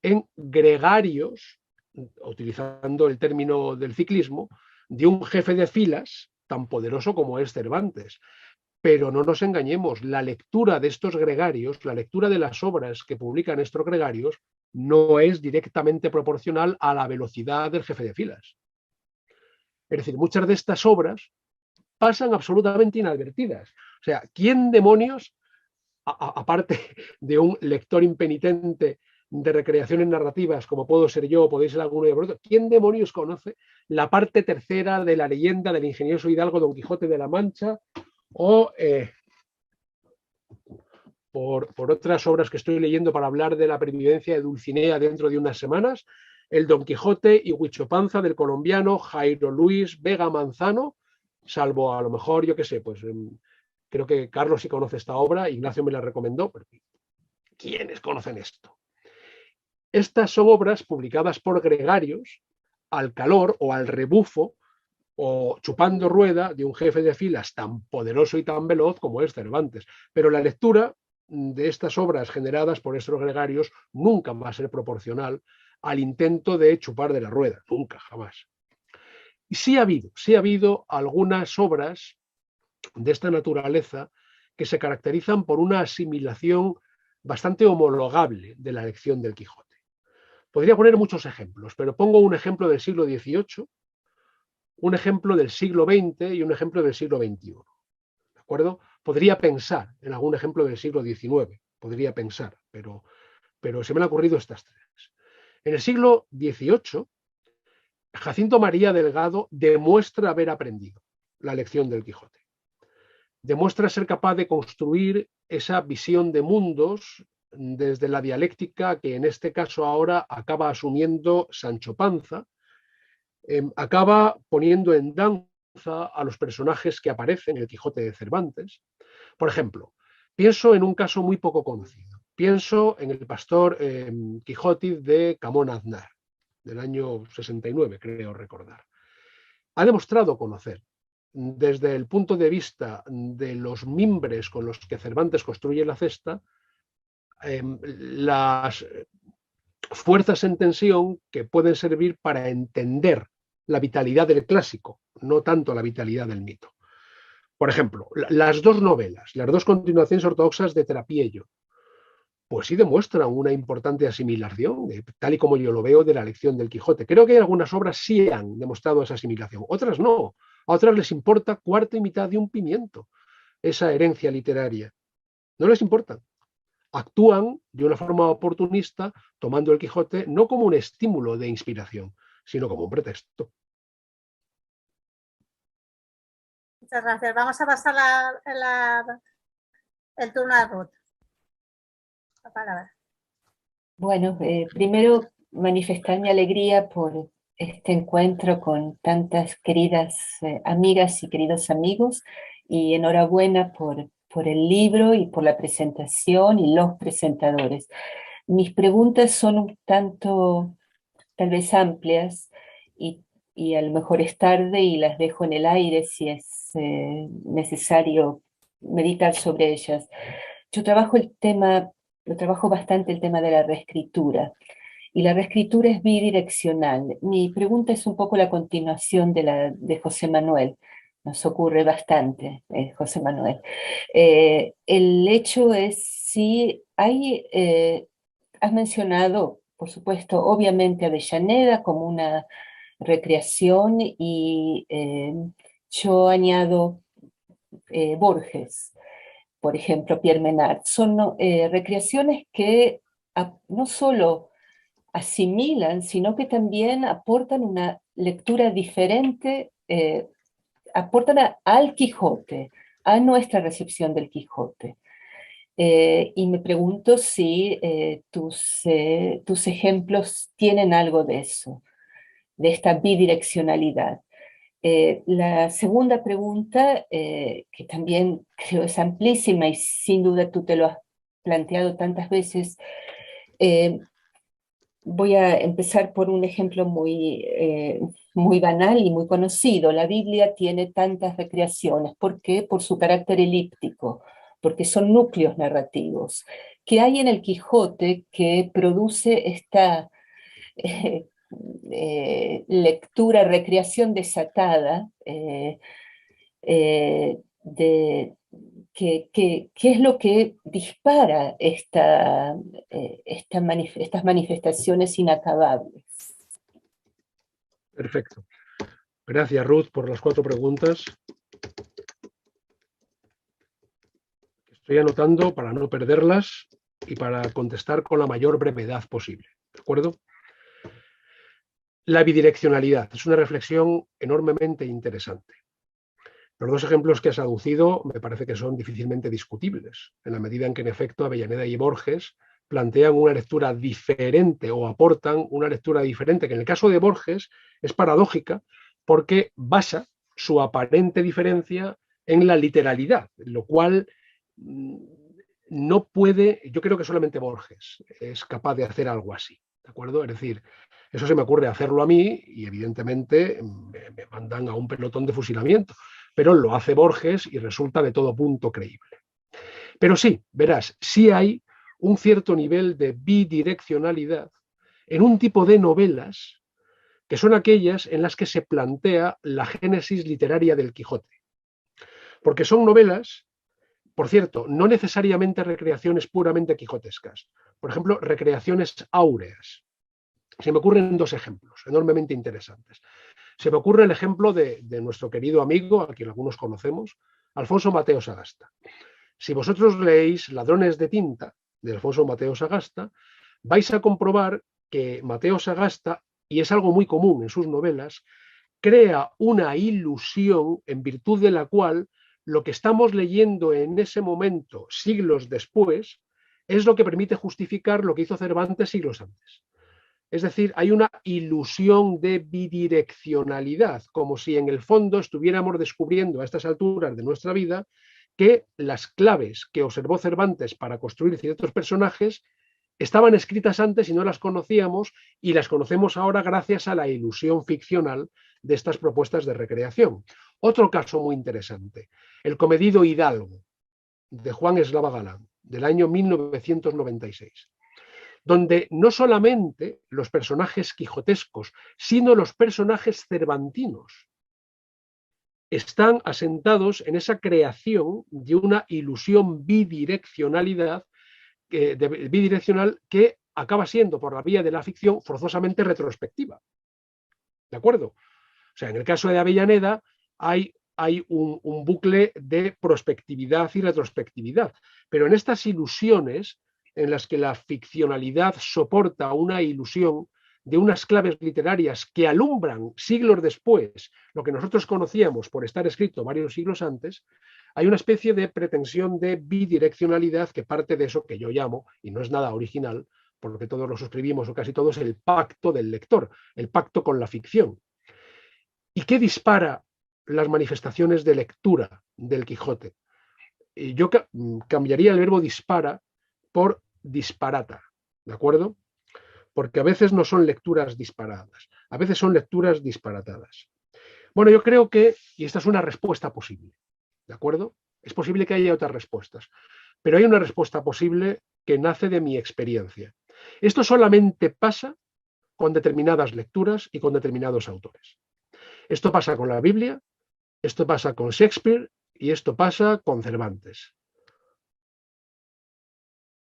en gregarios, utilizando el término del ciclismo, de un jefe de filas tan poderoso como es Cervantes. Pero no nos engañemos, la lectura de estos gregarios, la lectura de las obras que publican estos gregarios, no es directamente proporcional a la velocidad del jefe de filas. Es decir, muchas de estas obras pasan absolutamente inadvertidas. O sea, ¿quién demonios, aparte de un lector impenitente de recreaciones narrativas, como puedo ser yo, o podéis ser alguno de vosotros, ¿quién demonios conoce la parte tercera de la leyenda del ingenioso hidalgo Don Quijote de la Mancha o por otras obras que estoy leyendo para hablar de la pervivencia de Dulcinea dentro de unas semanas, el Don Quijote y Huicho Panza del colombiano Jairo Luis Vega Manzano, salvo a lo mejor, yo qué sé, pues creo que Carlos sí conoce esta obra, Ignacio me la recomendó, pero ¿quiénes conocen esto? Estas son obras publicadas por gregarios al calor o al rebufo o chupando rueda de un jefe de filas tan poderoso y tan veloz como es Cervantes. Pero la lectura de estas obras generadas por estos gregarios nunca va a ser proporcional al intento de chupar de la rueda, nunca, jamás. Y sí ha habido algunas obras de esta naturaleza que se caracterizan por una asimilación bastante homologable de la lección del Quijote. Podría poner muchos ejemplos, pero pongo un ejemplo del siglo XVIII, un ejemplo del siglo XX y un ejemplo del siglo XXI. ¿De acuerdo? Podría pensar en algún ejemplo del siglo XIX, podría pensar, pero se me han ocurrido estas tres. En el siglo XVIII, Jacinto María Delgado demuestra haber aprendido la lección del Quijote. Demuestra ser capaz de construir esa visión de mundos desde la dialéctica que en este caso ahora acaba asumiendo Sancho Panza, acaba poniendo en danza a los personajes que aparecen en el Quijote de Cervantes. Por ejemplo, pienso en un caso muy poco conocido. Pienso en el pastor Quijote de Camón Aznar, del año 69, creo recordar. Ha demostrado conocer, desde el punto de vista de los mimbres con los que Cervantes construye la cesta, las fuerzas en tensión que pueden servir para entender la vitalidad del clásico, no tanto la vitalidad del mito. Por ejemplo, las dos novelas, las dos continuaciones ortodoxas de Trapiello, pues sí demuestran una importante asimilación, tal y como yo lo veo, de la lección del Quijote. Creo que algunas obras sí han demostrado esa asimilación, otras no. A otras les importa cuarta y mitad de un pimiento esa herencia literaria. No les importa. Actúan de una forma oportunista, tomando el Quijote no como un estímulo de inspiración, sino como un pretexto. Muchas gracias. Vamos a pasar el turno a Ruth. Bueno, primero manifestar mi alegría por este encuentro con tantas queridas amigas y queridos amigos, y enhorabuena por el libro y por la presentación y los presentadores. Mis preguntas son un tanto, tal vez amplias, y a lo mejor es tarde y las dejo en el aire si es necesario meditar sobre ellas. Yo trabajo bastante el tema de la reescritura, y la reescritura es bidireccional. Mi pregunta es un poco la continuación de José Manuel. Nos ocurre bastante, José Manuel. El hecho es si hay, has mencionado, por supuesto, obviamente Avellaneda como una recreación, y yo añado Borges, por ejemplo, Pierre Menard. Son recreaciones que no solo asimilan, sino que también aportan una lectura diferente aportan al Quijote, a nuestra recepción del Quijote. Y me pregunto si tus ejemplos tienen algo de eso, de esta bidireccionalidad. La segunda pregunta, que también creo es amplísima y sin duda tú te lo has planteado tantas veces, voy a empezar por un ejemplo muy banal y muy conocido. La Biblia tiene tantas recreaciones. ¿Por qué? Por su carácter elíptico, porque son núcleos narrativos. ¿Qué hay en el Quijote que produce esta lectura, recreación desatada ¿qué es lo que dispara estas manifestaciones inacabables? Perfecto. Gracias, Ruth, por las 4 preguntas. Estoy anotando para no perderlas y para contestar con la mayor brevedad posible. ¿De acuerdo? La bidireccionalidad es una reflexión enormemente interesante. Los 2 ejemplos que has aducido me parece que son difícilmente discutibles, en la medida en que, en efecto, Avellaneda y Borges plantean una lectura diferente o aportan una lectura diferente, que en el caso de Borges es paradójica porque basa su aparente diferencia en la literalidad, lo cual no puede, yo creo que solamente Borges es capaz de hacer algo así, ¿de acuerdo? Es decir, eso se me ocurre hacerlo a mí y evidentemente me mandan a un pelotón de fusilamiento, pero lo hace Borges y resulta de todo punto creíble. Pero sí, verás, sí hay un cierto nivel de bidireccionalidad en un tipo de novelas que son aquellas en las que se plantea la génesis literaria del Quijote. Porque son novelas, por cierto, no necesariamente recreaciones puramente quijotescas. Por ejemplo, recreaciones áureas. Se me ocurren 2 ejemplos enormemente interesantes. Se me ocurre el ejemplo de nuestro querido amigo, a quien algunos conocemos, Alfonso Mateo Sagasta. Si vosotros leéis Ladrones de tinta, de Alfonso Mateo Sagasta, vais a comprobar que Mateo Sagasta, y es algo muy común en sus novelas, crea una ilusión en virtud de la cual lo que estamos leyendo en ese momento, siglos después, es lo que permite justificar lo que hizo Cervantes siglos antes. Es decir, hay una ilusión de bidireccionalidad, como si en el fondo estuviéramos descubriendo a estas alturas de nuestra vida que las claves que observó Cervantes para construir ciertos personajes estaban escritas antes y no las conocíamos, y las conocemos ahora gracias a la ilusión ficcional de estas propuestas de recreación. Otro caso muy interesante, el comedido Hidalgo, de Juan Eslava Galán, del año 1996. Donde no solamente los personajes quijotescos, sino los personajes cervantinos están asentados en esa creación de una ilusión bidireccional que acaba siendo, por la vía de la ficción, forzosamente retrospectiva. ¿De acuerdo? O sea, en el caso de Avellaneda hay un bucle de prospectividad y retrospectividad, pero en estas ilusiones en las que la ficcionalidad soporta una ilusión de unas claves literarias que alumbran siglos después lo que nosotros conocíamos por estar escrito varios siglos antes, hay una especie de pretensión de bidireccionalidad que parte de eso que yo llamo, y no es nada original, porque todos lo suscribimos o casi todos, el pacto del lector, el pacto con la ficción. ¿Y qué dispara las manifestaciones de lectura del Quijote? Yo cambiaría el verbo dispara por disparata, ¿de acuerdo? Porque a veces no son lecturas disparadas, a veces son lecturas disparatadas. Bueno, yo creo que, y esta es una respuesta posible, ¿de acuerdo? Es posible que haya otras respuestas, pero hay una respuesta posible que nace de mi experiencia. Esto solamente pasa con determinadas lecturas y con determinados autores. Esto pasa con la Biblia, esto pasa con Shakespeare y esto pasa con Cervantes.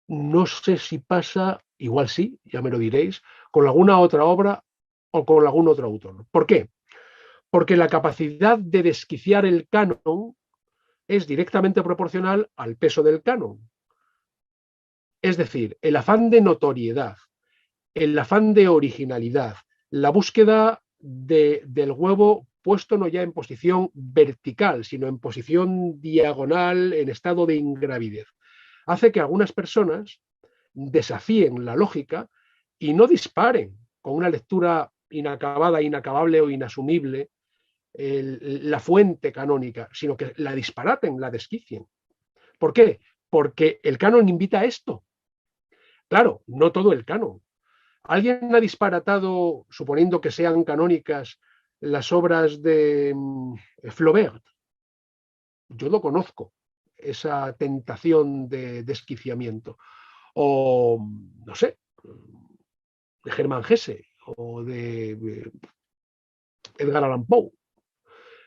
No sé si pasa, igual sí, ya me lo diréis, con alguna otra obra o con algún otro autor. ¿Por qué? Porque la capacidad de desquiciar el canon es directamente proporcional al peso del canon. Es decir, el afán de notoriedad, el afán de originalidad, la búsqueda del huevo puesto no ya en posición vertical, sino en posición diagonal, en estado de ingravidez. Hace que algunas personas desafíen la lógica y no disparen con una lectura inacabada, inacabable o inasumible la fuente canónica, sino que la disparaten, la desquicien. ¿Por qué? Porque el canon invita a esto. Claro, no todo el canon. ¿Alguien ha disparatado, suponiendo que sean canónicas, las obras de Flaubert? Yo lo conozco, esa tentación de desquiciamiento. O, no sé, de Germán Hesse o de Edgar Allan Poe.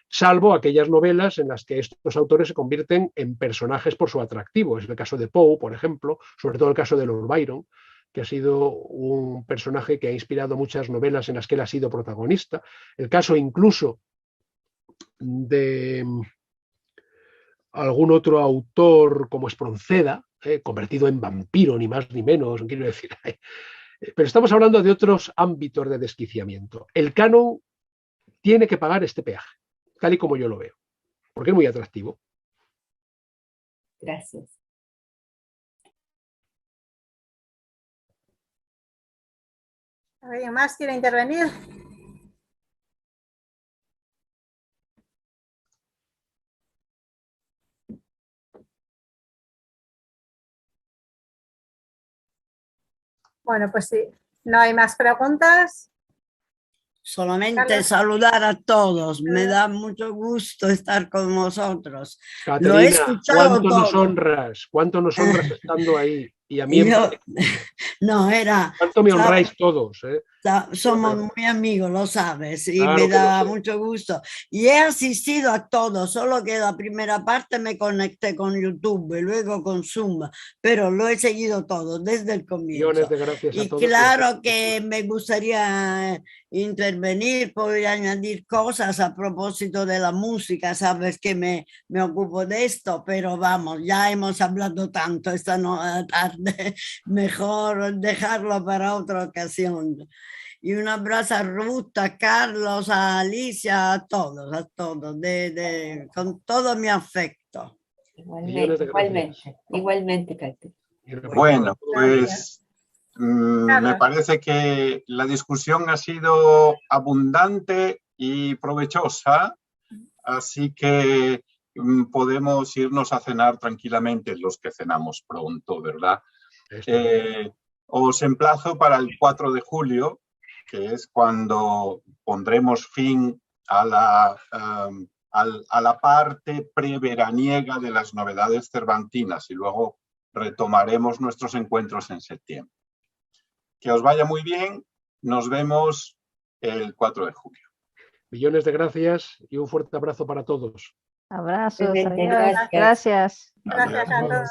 Salvo aquellas novelas en las que estos autores se convierten en personajes por su atractivo. Es el caso de Poe, por ejemplo, sobre todo el caso de Lord Byron, que ha sido un personaje que ha inspirado muchas novelas en las que él ha sido protagonista. El caso incluso de algún otro autor como Espronceda, convertido en vampiro, ni más ni menos, quiero decir. Pero estamos hablando de otros ámbitos de desquiciamiento. El canon tiene que pagar este peaje, tal y como yo lo veo, porque es muy atractivo. Gracias. ¿Alguien más quiere intervenir? Bueno, pues sí, no hay más preguntas. Solamente Carlos. saludar a todos. Me da mucho gusto estar con vosotros. Caterina, Lo he escuchado cuánto nos honras estando ahí. Y a mí no, cuánto me honráis todos. Somos muy amigos, lo sabes, y Claro me da lo sé. mucho gusto. Y he asistido a todo, solo que la primera parte me conecté con YouTube y luego con Zoom, pero lo he seguido todo desde el comienzo. Millones de gracias a Y todos. claro que me gustaría intervenir, poder añadir cosas a propósito de la música, sabes que me ocupo de esto, pero vamos, ya hemos hablado tanto esta tarde, mejor dejarlo para otra ocasión. Y un abrazo a Ruth, a Carlos, a Alicia, a todos, con todo mi afecto. Igualmente, Katy. Bueno, pues me parece que la discusión ha sido abundante y provechosa, así que podemos irnos a cenar tranquilamente los que cenamos pronto, ¿verdad? Os emplazo para el 4 de julio, que es cuando pondremos fin a la parte preveraniega de las novedades cervantinas y luego retomaremos nuestros encuentros en septiembre. Que os vaya muy bien. Nos vemos el 4 de julio. Millones de gracias y un fuerte abrazo para todos. Abrazos. Gracias. Gracias. Gracias a todos.